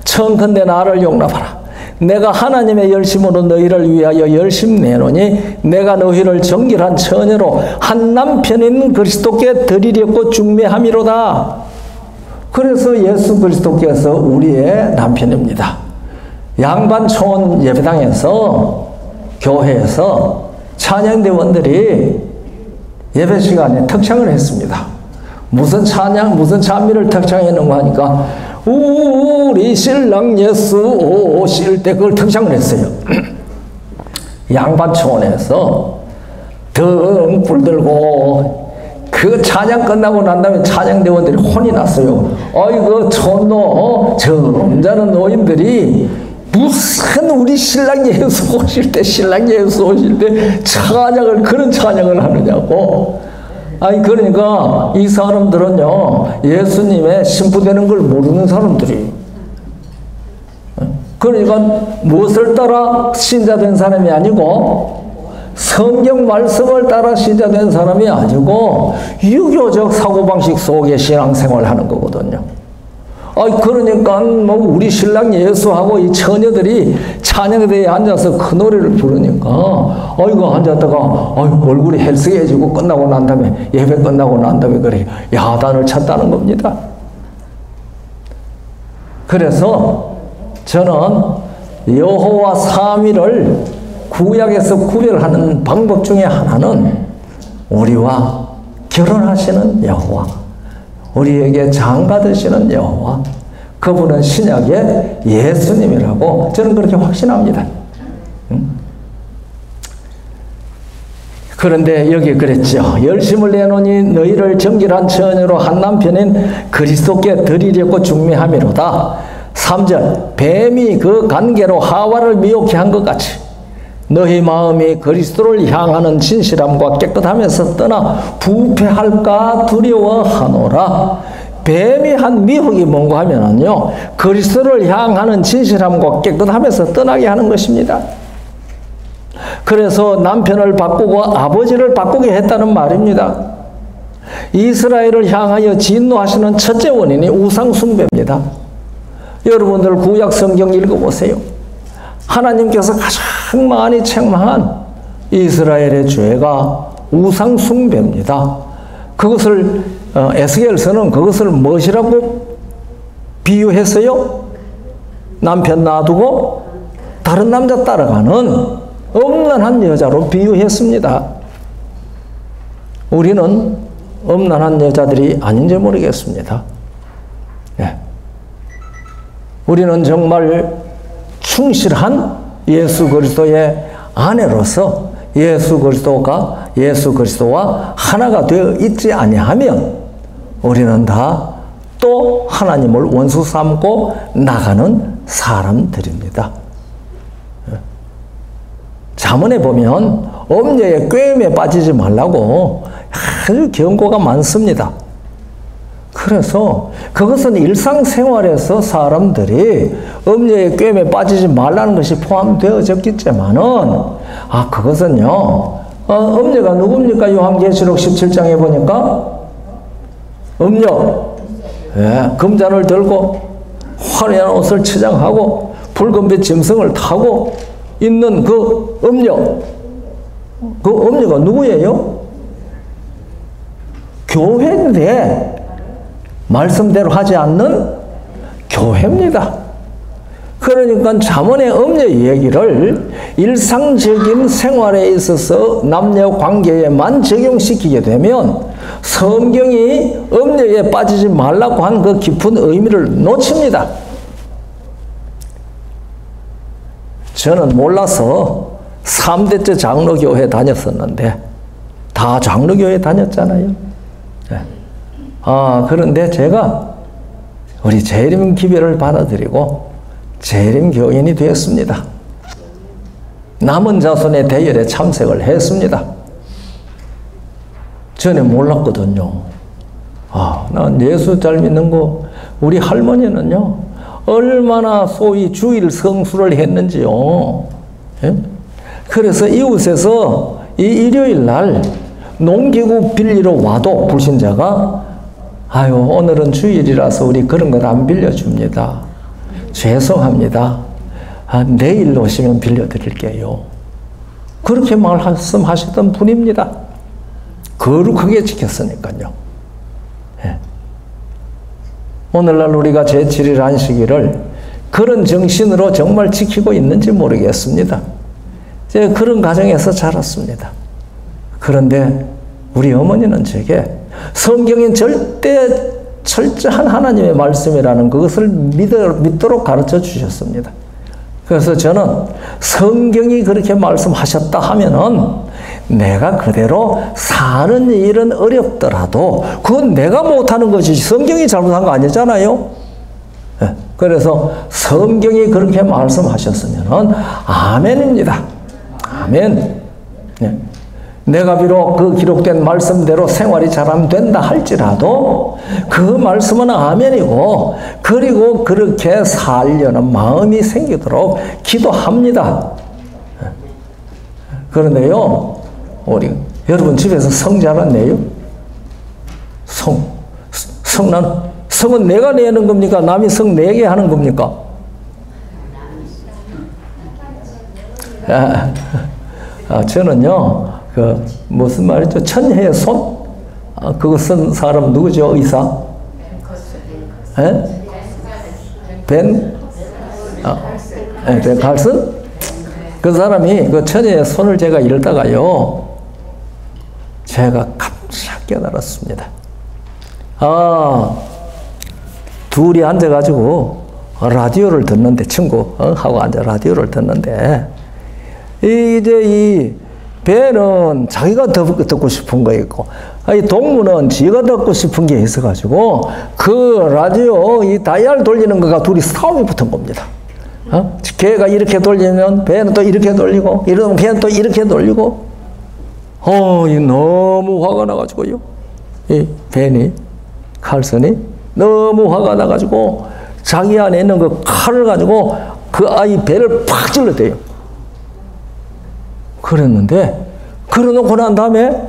청컨대 나를 용납하라. 내가 하나님의 열심으로 너희를 위하여 열심 내노니 내가 너희를 정결한 처녀로 한 남편인 그리스도께 드리려고 중매함이로다. 그래서 예수 그리스도께서 우리의 남편입니다. 양반촌 예배당에서, 교회에서 찬양대원들이 예배 시간에 특창을 했습니다. 무슨 찬양, 무슨 찬미를 특창했는가 하니까 우리 신랑 예수 오실 때 그걸 특창을 했어요. 양반촌에서 등불 들고 그 찬양 끝나고 난 다음에 찬양대원들이 혼이 났어요. 어이구 촌노 점잖은 노인들이 무슨 우리 신랑 예수 오실 때, 신랑 예수 오실 때 찬양을, 그런 찬양을 하느냐고. 아니, 그러니까 이 사람들은요, 예수님의 신부되는 걸 모르는 사람들이. 그러니까 무엇을 따라 신자된 사람이 아니고, 성경 말씀을 따라 신자된 사람이 아니고, 유교적 사고방식 속에 신앙생활을 하는 거거든요. 그러니까 뭐 우리 신랑 예수하고 이 처녀들이 찬양대에 앉아서 그 노래를 부르니까 이거 앉았다가 얼굴이 헬스해지고 끝나고 난 다음에, 예배 끝나고 난 다음에 그래 야단을 쳤다는 겁니다. 그래서 저는 여호와 삼위를 구약에서 구별하는 방법 중에 하나는 우리와 결혼하시는 여호와, 우리에게 장가드시는 여호와, 그분은 신약의 예수님이라고 저는 그렇게 확신합니다. 그런데 여기 그랬죠. 열심을 내노니 너희를 정결한 처녀로 한 남편인 그리스도께 드리려고 중매함이로다. 3절, 뱀이 그 관계로 하와를 미혹해 한 것 같이 너희 마음이 그리스도를 향하는 진실함과 깨끗함에서 떠나 부패할까 두려워하노라. 뱀이 한 미혹이 뭔가 하면은요, 그리스도를 향하는 진실함과 깨끗함에서 떠나게 하는 것입니다. 그래서 남편을 바꾸고 아버지를 바꾸게 했다는 말입니다. 이스라엘을 향하여 진노하시는 첫째 원인이 우상숭배입니다. 여러분들 구약 성경 읽어보세요. 하나님께서 가장 많이 책망한 이스라엘의 죄가 우상숭배입니다. 그것을 에스겔서는 그것을 무엇이라고 비유했어요? 남편 놔두고 다른 남자 따라가는 음란한 여자로 비유했습니다. 우리는 음란한 여자들이 아닌지 모르겠습니다. 예. 우리는 정말 충실한 예수 그리스도의 아내로서 예수 그리스도와 하나가 되어 있지 아니하면 우리는 다 또 하나님을 원수 삼고 나가는 사람들입니다. 잠언에 보면 엄녀의 꾀임에 빠지지 말라고 아주 경고가 많습니다. 그래서 그것은 일상생활에서 사람들이 엄녀의 꾀임에 빠지지 말라는 것이 포함되어졌겠지만은 그것은요, 엄녀가 누굽니까? 요한계시록 17장에 보니까 엄녀, 금잔을 들고 화려한 옷을 치장하고 붉은빛 짐승을 타고 있는 그 음녀, 그 음녀가 누구예요? 교회인데 말씀대로 하지 않는 교회입니다. 그러니까 잠언의 음녀 얘기를 일상적인 생활에 있어서 남녀 관계에만 적용시키게 되면 성경이 음녀에 빠지지 말라고 한 그 깊은 의미를 놓칩니다. 저는 몰라서 3대째 장로교회 다녔었는데 다 장로교회 다녔잖아요. 네. 그런데 제가 우리 재림 기별을 받아들이고 재림 교인이 되었습니다. 남은 자손의 대열에 참석을 했습니다. 전에 몰랐거든요. 난 예수 잘 믿는 거, 우리 할머니는요, 얼마나 소위 주일 성수를 했는지요. 예? 그래서 이웃에서 이 일요일 날 농기구 빌리러 와도 불신자가 오늘은 주일이라서 우리 그런 것 안 빌려줍니다. 죄송합니다. 내일 오시면 빌려드릴게요. 그렇게 말씀하시던 분입니다. 거룩하게 지켰으니까요. 예. 오늘날 우리가 제7일 안식일을 그런 정신으로 정말 지키고 있는지 모르겠습니다. 제가 그런 가정에서 자랐습니다. 그런데 우리 어머니는 제게 성경인 절대 철저한 하나님의 말씀이라는 그것을 믿도록 가르쳐 주셨습니다. 그래서 저는 성경이 그렇게 말씀하셨다 하면은 내가 그대로 사는 일은 어렵더라도 그건 내가 못하는 것이지 성경이 잘못한 거 아니잖아요. 네. 그래서 성경이 그렇게 말씀하셨으면은 아멘입니다. 아멘. 네. 내가 비록 그 기록된 말씀대로 생활이 잘 안 된다 할지라도 그 말씀은 아멘이고 그리고 그렇게 살려는 마음이 생기도록 기도합니다. 그런데요, 여러분 집에서 성 잘 안 내요? 성은 내가 내는 겁니까? 남이 성 내게 하는 겁니까? 저는요, 무슨 말이죠? 천혜의 손? 그거 쓴 사람 누구죠? 의사? 벤 칼슨? 그 사람이 그 천혜의 손을 제가 읽다가요, 제가 깜짝 깨달았습니다. 둘이 앉아가지고 라디오를 듣는데, 친구하고 앉아 라디오를 듣는데, 이제 이 배는 자기가 듣고 싶은 거 있고, 이 동무는 지가 듣고 싶은 게 있어가지고, 그 라디오, 이 다이얼 돌리는 거가 둘이 싸움이 붙은 겁니다. 걔가 이렇게 돌리면 배는 또 이렇게 돌리고, 이러면 걔는 또 이렇게 돌리고, 너무 화가 나가지고요. 이 벤이, 칼슨이 너무 화가 나가지고, 자기 안에 있는 그 칼을 가지고 그 아이 배를 팍 찔러대요. 그랬는데, 그러놓고 난 다음에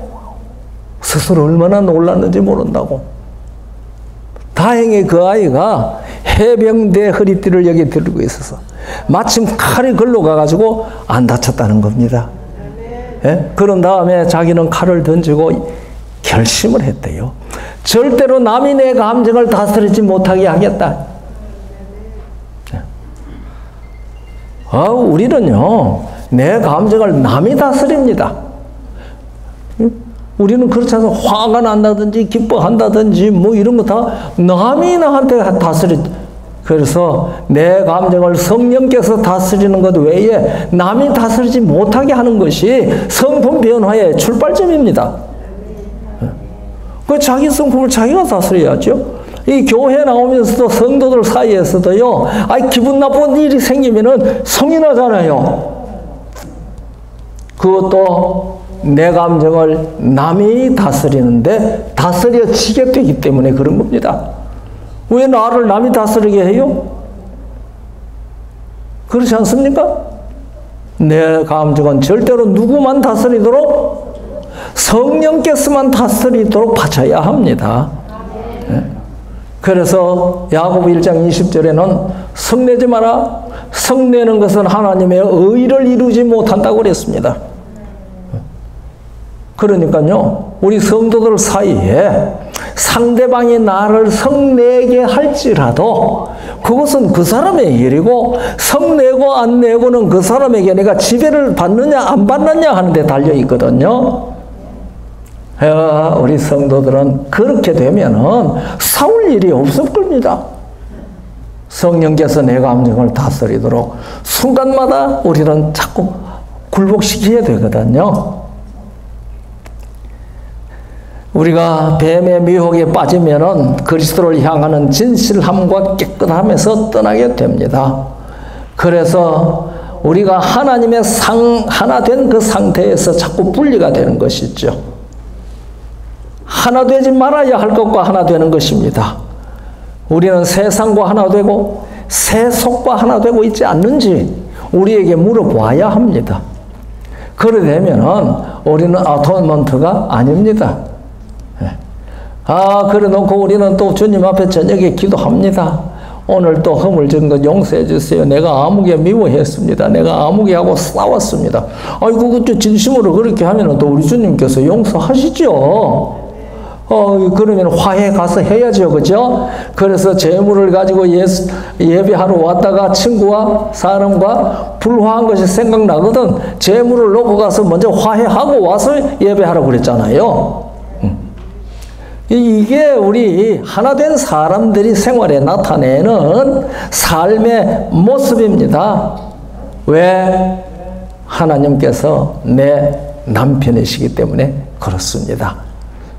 스스로 얼마나 놀랐는지 모른다고. 다행히 그 아이가 해병대 허리띠를 여기 들고 있어서 마침 칼이 글로 가가지고 안 다쳤다는 겁니다. 예? 그런 다음에 자기는 칼을 던지고 결심을 했대요. 절대로 남이 내 감정을 다스리지 못하게 하겠다. 우리는요, 내 감정을 남이 다스립니다. 우리는 그렇지 않아서 화가 난다든지 기뻐한다든지 뭐 이런 거 다 남이 나한테 다스리. 그래서 내 감정을 성령께서 다스리는 것 외에 남이 다스리지 못하게 하는 것이 성품 변화의 출발점입니다. 그 자기 성품을 자기가 다스려야죠. 이 교회 나오면서도 성도들 사이에서도요, 기분 나쁜 일이 생기면은 성이 나잖아요. 그것도 내 감정을 남이 다스리는데 다스려지게 되기 때문에 그런 겁니다. 왜 나를 남이 다스리게 해요? 그렇지 않습니까? 내 감정은 절대로 누구만 다스리도록? 성령께서만 다스리도록 바쳐야 합니다. 네. 그래서 야고보 1장 20절에는 성내지 마라, 성내는 것은 하나님의 의를 이루지 못한다고 그랬습니다. 그러니까요, 우리 성도들 사이에 상대방이 나를 성내게 할지라도 그것은 그 사람의 일이고, 성내고 안 내고는 그 사람에게 내가 지배를 받느냐 안 받느냐 하는 데 달려 있거든요. 우리 성도들은 그렇게 되면은 싸울 일이 없을 겁니다. 성령께서 내 감정을 다스리도록 순간마다 우리는 자꾸 굴복시켜야 되거든요. 우리가 뱀의 미혹에 빠지면은 그리스도를 향하는 진실함과 깨끗함에서 떠나게 됩니다. 그래서 우리가 하나님의 하나 된 그 상태에서 자꾸 분리가 되는 것이죠. 하나 되지 말아야 할 것과 하나 되는 것입니다. 우리는 세상과 하나 되고 세속과 하나 되고 있지 않는지 우리에게 물어봐야 합니다. 그러려면은 우리는 아토먼트가 아닙니다. 그래 놓고 우리는 또 주님 앞에 저녁에 기도합니다. 오늘 또 허물진 것 용서해 주세요. 내가 아무개 미워했습니다. 내가 아무개하고 싸웠습니다. 그것도 진심으로 그렇게 하면 또 우리 주님께서 용서하시죠. 그러면 화해 가서 해야죠. 그죠? 그래서 재물을 가지고 예배하러 왔다가 친구와 사람과 불화한 것이 생각나거든. 재물을 놓고 가서 먼저 화해하고 와서 예배하라고 그랬잖아요. 이게 우리 하나된 사람들이 생활에 나타내는 삶의 모습입니다. 왜? 하나님께서 내 남편이시기 때문에 그렇습니다.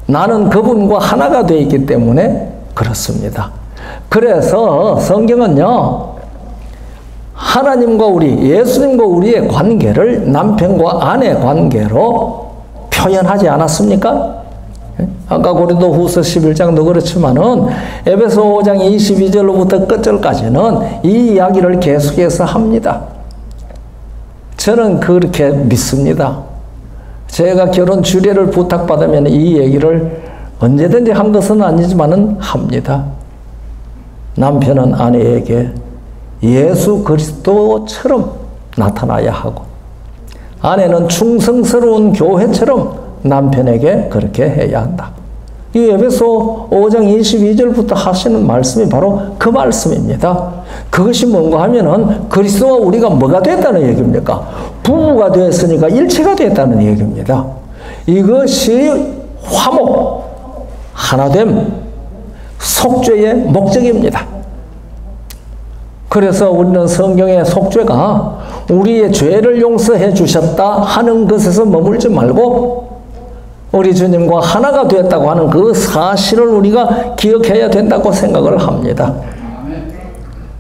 나는 그분과 하나가 되어 있기 때문에 그렇습니다. 그래서 성경은요, 하나님과 예수님과 우리의 관계를 남편과 아내 관계로 표현하지 않았습니까? 아까 고린도 후서 11장도 그렇지만은 에베소 5장 22절로부터 끝절까지는 이 이야기를 계속해서 합니다. 저는 그렇게 믿습니다. 제가 결혼 주례를 부탁받으면 이 얘기를 언제든지 한 것은 아니지만은 합니다. 남편은 아내에게 예수 그리스도처럼 나타나야 하고, 아내는 충성스러운 교회처럼 남편에게 그렇게 해야 한다. 이 에베소 5장 22절부터 하시는 말씀이 바로 그 말씀입니다. 그것이 뭔가 하면은 그리스도와 우리가 뭐가 됐다는 얘기입니까? 부부가 되었으니까 일체가 됐다는 얘기입니다. 이것이 화목, 하나됨, 속죄의 목적입니다. 그래서 우리는 성경의 속죄가 우리의 죄를 용서해 주셨다 하는 것에서 머물지 말고 우리 주님과 하나가 되었다고 하는 그 사실을 우리가 기억해야 된다고 생각을 합니다.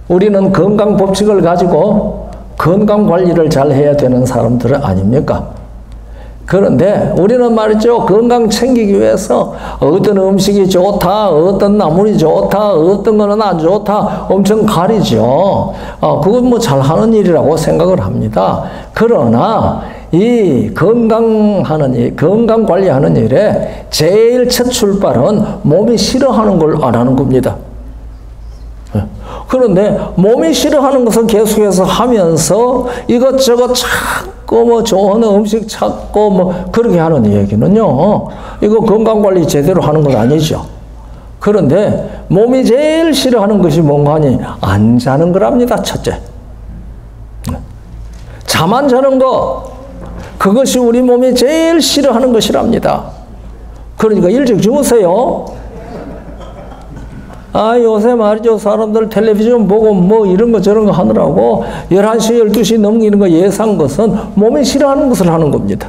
우리는 건강 법칙을 가지고 건강 관리를 잘 해야 되는 사람들은 아닙니까? 그런데 우리는 말이죠, 건강 챙기기 위해서 어떤 음식이 좋다, 어떤 나물이 좋다, 어떤 거는 안 좋다 엄청 가리죠. 그건 뭐 잘하는 일이라고 생각을 합니다. 그러나 이 건강 관리하는 일에 제일 첫 출발은 몸이 싫어하는 걸 안 하는 겁니다. 그런데 몸이 싫어하는 것을 계속해서 하면서 이것저것 찾고 뭐 좋은 음식 찾고 뭐 그렇게 하는 얘기는요, 이거 건강관리 제대로 하는 건 아니죠. 그런데 몸이 제일 싫어하는 것이 뭔가 하니 안 자는 거랍니다. 첫째, 잠 안 자는 거, 그것이 우리 몸이 제일 싫어하는 것이랍니다. 그러니까 일찍 주무세요. 요새 말이죠, 사람들 텔레비전 보고 뭐 이런 거 저런 거 하느라고 11시, 12시 넘기는 거 예상 것은 몸이 싫어하는 것을 하는 겁니다.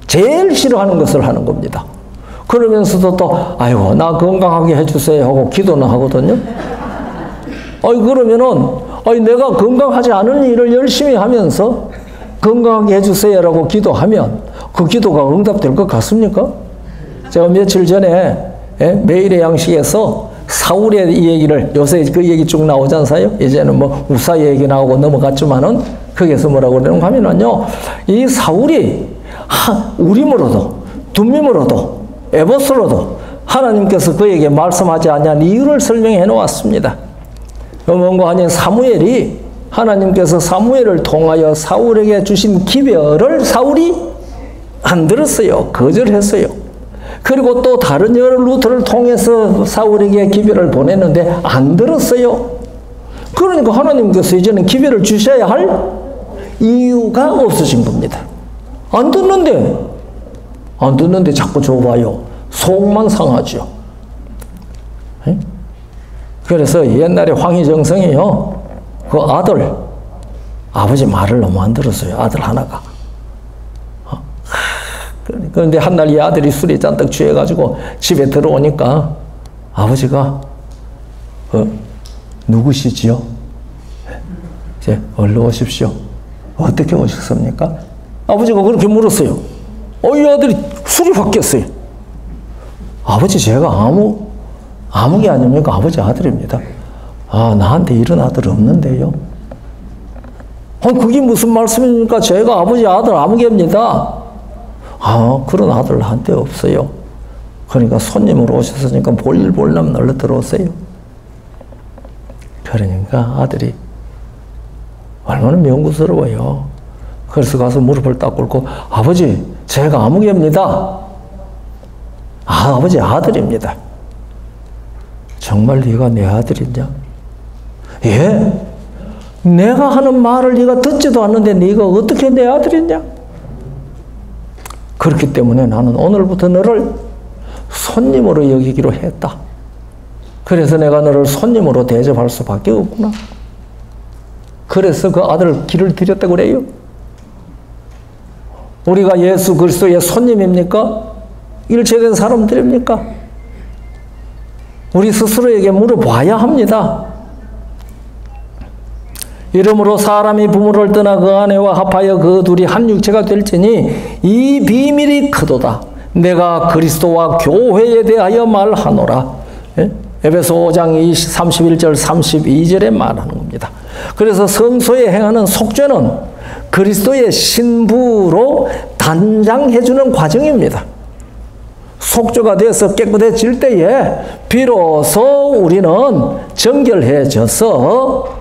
제일 싫어하는 것을 하는 겁니다. 그러면서도 또 아이고 나 건강하게 해주세요 하고 기도는 하거든요. 그러면은 내가 건강하지 않은 일을 열심히 하면서 건강하게 해주세요라고 기도하면 그 기도가 응답될 것 같습니까? 제가 며칠 전에 매일의 양식에서 사울의 이 얘기를, 요새 그 얘기 쭉 나오지 않아요? 이제는 뭐 우사 얘기 나오고 넘어갔지만은 거기에서 뭐라고 그러는가 하면은요, 이 사울이 우림으로도 둠밈으로도 에보스로도 하나님께서 그에게 말씀하지 않은 이유를 설명해 놓았습니다. 뭔가 하니 사무엘이 하나님께서 사무엘을 통하여 사울에게 주신 기별을 사울이 안 들었어요. 거절했어요. 그리고 또 다른 여러 루트를 통해서 사울에게 기별을 보냈는데 안 들었어요. 그러니까 하나님께서 이제는 기별을 주셔야 할 이유가 없으신 겁니다. 안 듣는데 자꾸 줘봐요. 속만 상하죠. 에? 그래서 옛날에 황희정성이요, 그 아들, 아버지 말을 너무 안 들었어요. 아들 하나가. 그런데 한날 이 아들이 술에 잔뜩 취해가지고 집에 들어오니까 아버지가 누구시지요? 이제 얼른 오십시오. 어떻게 오셨습니까? 아버지가 그렇게 물었어요. 이 아들이 술이 바뀌었어요. 아버지, 제가 아무개 아닙니까? 아버지 아들입니다. 나한테 이런 아들 없는데요. 그게 무슨 말씀입니까? 제가 아버지 아들 아무개입니다. 그런 아들 나한테 없어요. 그러니까 손님으로 오셨으니까 볼일 보려면 얼른 들어오세요. 그러니까 아들이 얼마나 명구스러워요. 그래서 가서 무릎을 딱 꿇고, 아버지, 제가 아무개입니다. 아버지 아들입니다. 정말 네가 내 아들이냐? 예? 내가 하는 말을 네가 듣지도 않는데 네가 어떻게 내 아들이냐? 그렇기 때문에 나는 오늘부터 너를 손님으로 여기기로 했다. 그래서 내가 너를 손님으로 대접할 수밖에 없구나. 그래서 그 아들 길을 들였다고 그래요. 우리가 예수 그리스도의 손님입니까? 일체된 사람들입니까? 우리 스스로에게 물어봐야 합니다. 이러므로 사람이 부모를 떠나 그 아내와 합하여 그 둘이 한 육체가 될지니 이 비밀이 크도다. 내가 그리스도와 교회에 대하여 말하노라. 에베소 5장 31절 32절에 말하는 겁니다. 그래서 성소에 행하는 속죄는 그리스도의 신부로 단장해주는 과정입니다. 속죄가 돼서 깨끗해질 때에 비로소 우리는 정결해져서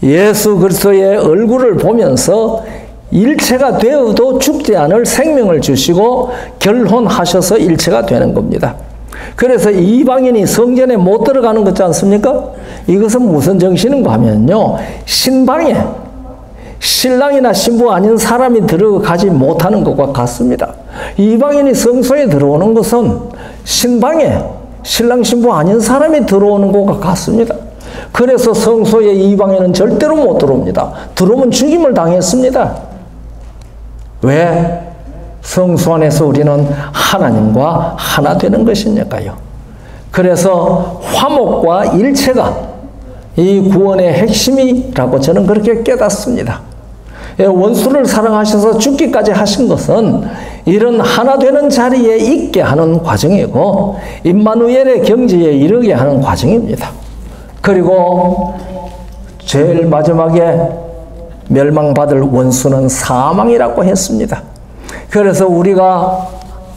예수 그리스도의 얼굴을 보면서 일체가 되어도 죽지 않을 생명을 주시고 결혼하셔서 일체가 되는 겁니다. 그래서 이방인이 성전에 못 들어가는 것 같지 않습니까? 이것은 무슨 정신인가 하면요, 신방에 신랑이나 신부 아닌 사람이 들어가지 못하는 것과 같습니다. 이방인이 성소에 들어오는 것은 신방에 신랑 신부 아닌 사람이 들어오는 것과 같습니다. 그래서 성소에 이방인은 절대로 못 들어옵니다. 들어오면 죽임을 당했습니다. 왜? 성소 안에서 우리는 하나님과 하나 되는 것이니까요. 그래서 화목과 일체가 이 구원의 핵심이라고 저는 그렇게 깨닫습니다. 원수를 사랑하셔서 죽기까지 하신 것은 이런 하나 되는 자리에 있게 하는 과정이고 임마누엘의 경지에 이르게 하는 과정입니다. 그리고 제일 마지막에 멸망받을 원수는 사망이라고 했습니다. 그래서 우리가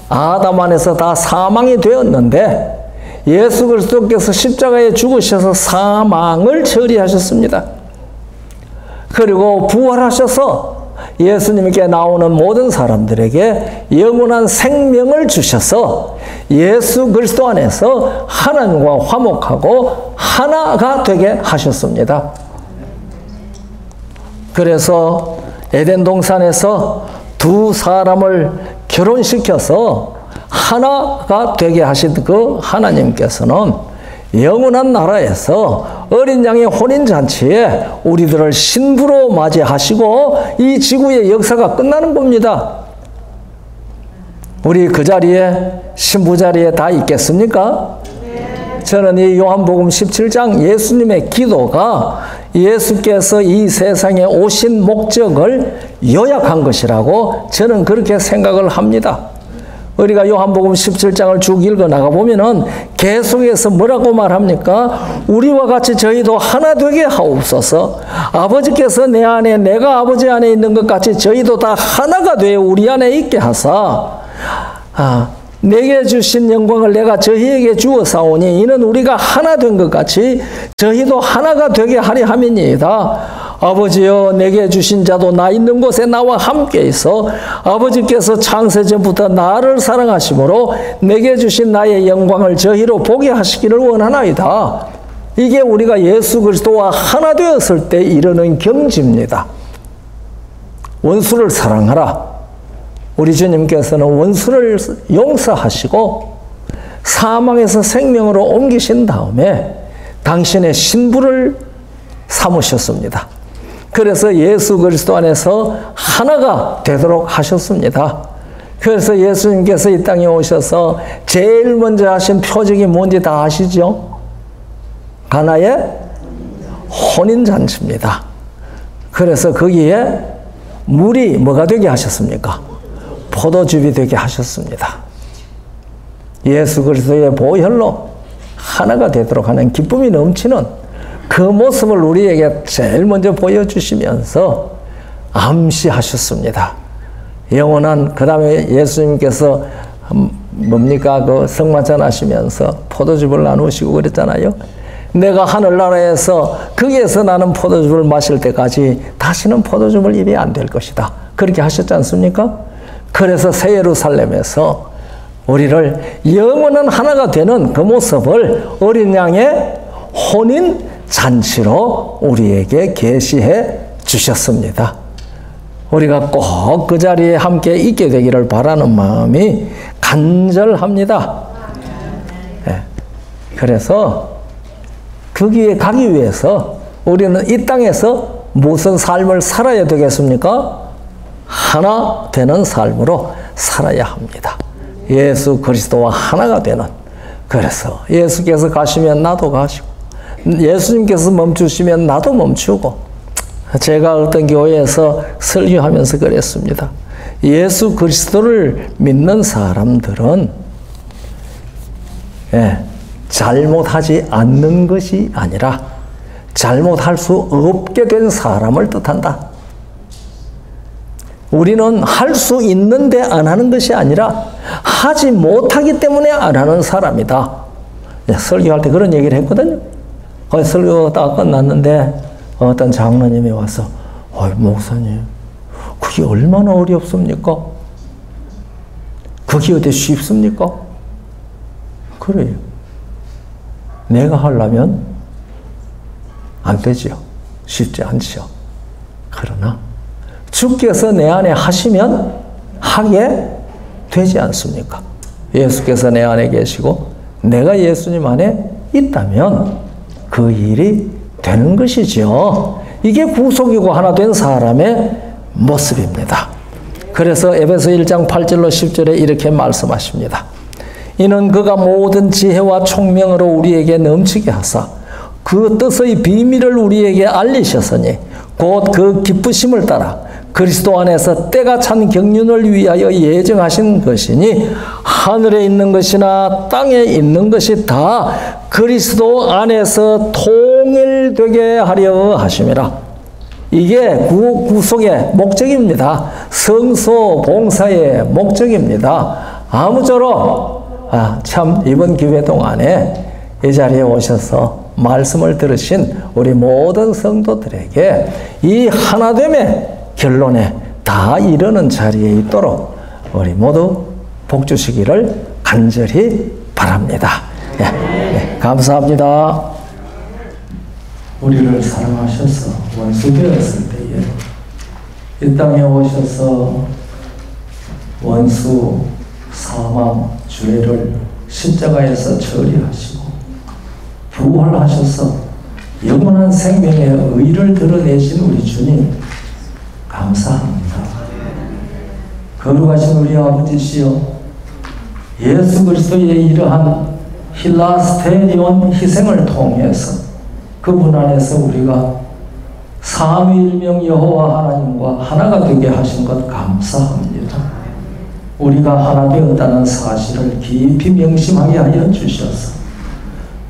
아담 안에서 다 사망이 되었는데 예수 그리스도께서 십자가에 죽으셔서 사망을 처리하셨습니다. 그리고 부활하셔서 예수님께 나오는 모든 사람들에게 영원한 생명을 주셔서 예수 그리스도 안에서 하나님과 화목하고 하나가 되게 하셨습니다. 그래서 에덴 동산에서 두 사람을 결혼시켜서 하나가 되게 하신 그 하나님께서는 영원한 나라에서 어린 양의 혼인잔치에 우리들을 신부로 맞이하시고 이 지구의 역사가 끝나는 겁니다. 우리 그 자리에, 신부 자리에 다 있겠습니까? 저는 이 요한복음 17장 예수님의 기도가 예수께서 이 세상에 오신 목적을 요약한 것이라고 저는 그렇게 생각을 합니다. 우리가 요한복음 17장을 쭉 읽어 나가 보면은 계속해서 뭐라고 말합니까? 우리와 같이 저희도 하나 되게 하옵소서. 아버지께서 내 안에 내가 아버지 안에 있는 것 같이 저희도 다 하나가 되어 우리 안에 있게 하사 내게 주신 영광을 내가 저희에게 주었사오니 이는 우리가 하나 된 것 같이 저희도 하나가 되게 하려 함이니이다. 아버지여, 내게 주신 자도 나 있는 곳에 나와 함께 있어 아버지께서 창세전부터 나를 사랑하심으로 내게 주신 나의 영광을 저희로 보게 하시기를 원하나이다. 이게 우리가 예수 그리스도와 하나 되었을 때 이르는 경지입니다. 원수를 사랑하라. 우리 주님께서는 원수를 용서하시고 사망에서 생명으로 옮기신 다음에 당신의 신부를 삼으셨습니다. 그래서 예수 그리스도 안에서 하나가 되도록 하셨습니다. 그래서 예수님께서 이 땅에 오셔서 제일 먼저 하신 표적이 뭔지 다 아시죠? 가나의 혼인잔치입니다. 그래서 거기에 물이 뭐가 되게 하셨습니까? 포도즙이 되게 하셨습니다. 예수 그리스도의 보혈로 하나가 되도록 하는 기쁨이 넘치는 그 모습을 우리에게 제일 먼저 보여주시면서 암시하셨습니다. 영원한, 그 다음에 예수님께서 뭡니까? 그 성만찬 하시면서 포도즙을 나누시고 그랬잖아요. 내가 하늘나라에서 거기에서 나는 포도즙을 마실 때까지 다시는 포도즙을 입이 안 될 것이다. 그렇게 하셨지 않습니까? 그래서 새 예루살렘에서 우리를 영원한 하나가 되는 그 모습을 어린 양의 혼인 잔치로 우리에게 계시해 주셨습니다. 우리가 꼭 그 자리에 함께 있게 되기를 바라는 마음이 간절합니다. 네. 그래서 거기에 가기 위해서 우리는 이 땅에서 무슨 삶을 살아야 되겠습니까? 하나 되는 삶으로 살아야 합니다. 예수 그리스도와 하나가 되는. 그래서 예수께서 가시면 나도 가시고 예수님께서 멈추시면 나도 멈추고. 제가 어떤 교회에서 설교하면서 그랬습니다. 예수 그리스도를 믿는 사람들은 잘못하지 않는 것이 아니라 잘못할 수 없게 된 사람을 뜻한다. 우리는 할 수 있는데 안 하는 것이 아니라 하지 못하기 때문에 안 하는 사람이다. 설교할 때 그런 얘기를 했거든요. 설교가 딱 끝났는데 어떤 장로님이 와서 목사님, 그게 얼마나 어렵습니까? 그게 어디 쉽습니까? 그래요. 내가 하려면 안 되죠. 쉽지 않죠. 그러나 주께서 내 안에 하시면 하게 되지 않습니까? 예수께서 내 안에 계시고 내가 예수님 안에 있다면 그 일이 되는 것이죠. 이게 구속이고 하나 된 사람의 모습입니다. 그래서 에베소 1장 8절로 10절에 이렇게 말씀하십니다. 이는 그가 모든 지혜와 총명으로 우리에게 넘치게 하사 그 뜻의 비밀을 우리에게 알리셨으니 곧 그 기쁘심을 따라 그리스도 안에서 때가 찬 경륜을 위하여 예정하신 것이니 하늘에 있는 것이나 땅에 있는 것이 다 그리스도 안에서 통일되게 하려 하심이라. 이게 구속의 목적입니다. 성소 봉사의 목적입니다. 아무쪼록 참 이번 기회 동안에 이 자리에 오셔서 말씀을 들으신 우리 모든 성도들에게 이 하나됨의 결론에 다 이르는 자리에 있도록 우리 모두 복 주시기를 간절히 바랍니다. 네, 감사합니다. 우리를 사랑하셔서 원수 되었을 때에 이 땅에 오셔서 원수, 사망, 죄를 십자가에서 처리하시고 부활하셔서 영원한 생명의 의를 드러내신 우리 주님 감사합니다. 거룩하신 우리 아버지시여, 예수 그리스도의 이러한 힐라스테리온 희생을 통해서 그분 안에서 우리가 삼위일명 여호와 하나님과 하나가 되게 하신 것 감사합니다. 우리가 하나 되었다는 사실을 깊이 명심하게 하여 주셔서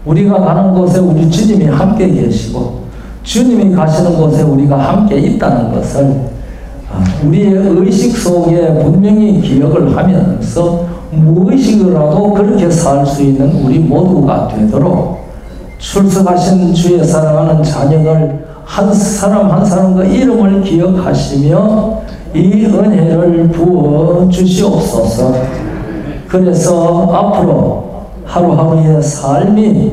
우리가 가는 곳에 우리 주님이 함께 계시고 주님이 가시는 곳에 우리가 함께 있다는 것을 우리의 의식 속에 분명히 기억을 하면서 무의식으로라도 그렇게 살 수 있는 우리 모두가 되도록 출석하신 주의 사랑하는 자녀들 한 사람 한 사람과 이름을 기억하시며 이 은혜를 부어 주시옵소서. 그래서 앞으로 하루하루의 삶이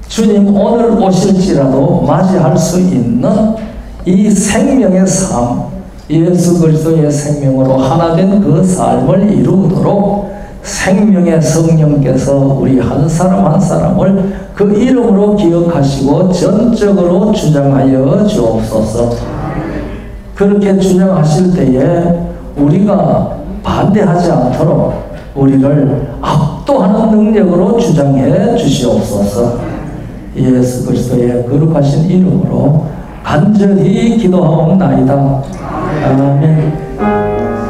주님 오늘 오실지라도 맞이할 수 있는 이 생명의 삶, 예수 그리스도의 생명으로 하나 된 그 삶을 이루도록 생명의 성령께서 우리 한 사람 한 사람을 그 이름으로 기억하시고 전적으로 주장하여 주옵소서. 그렇게 주장하실 때에 우리가 반대하지 않도록 우리를 압도하는 능력으로 주장해 주시옵소서. 예수 그리스도의 거룩하신 이름으로 간절히 기도하옵나이다. 아멘.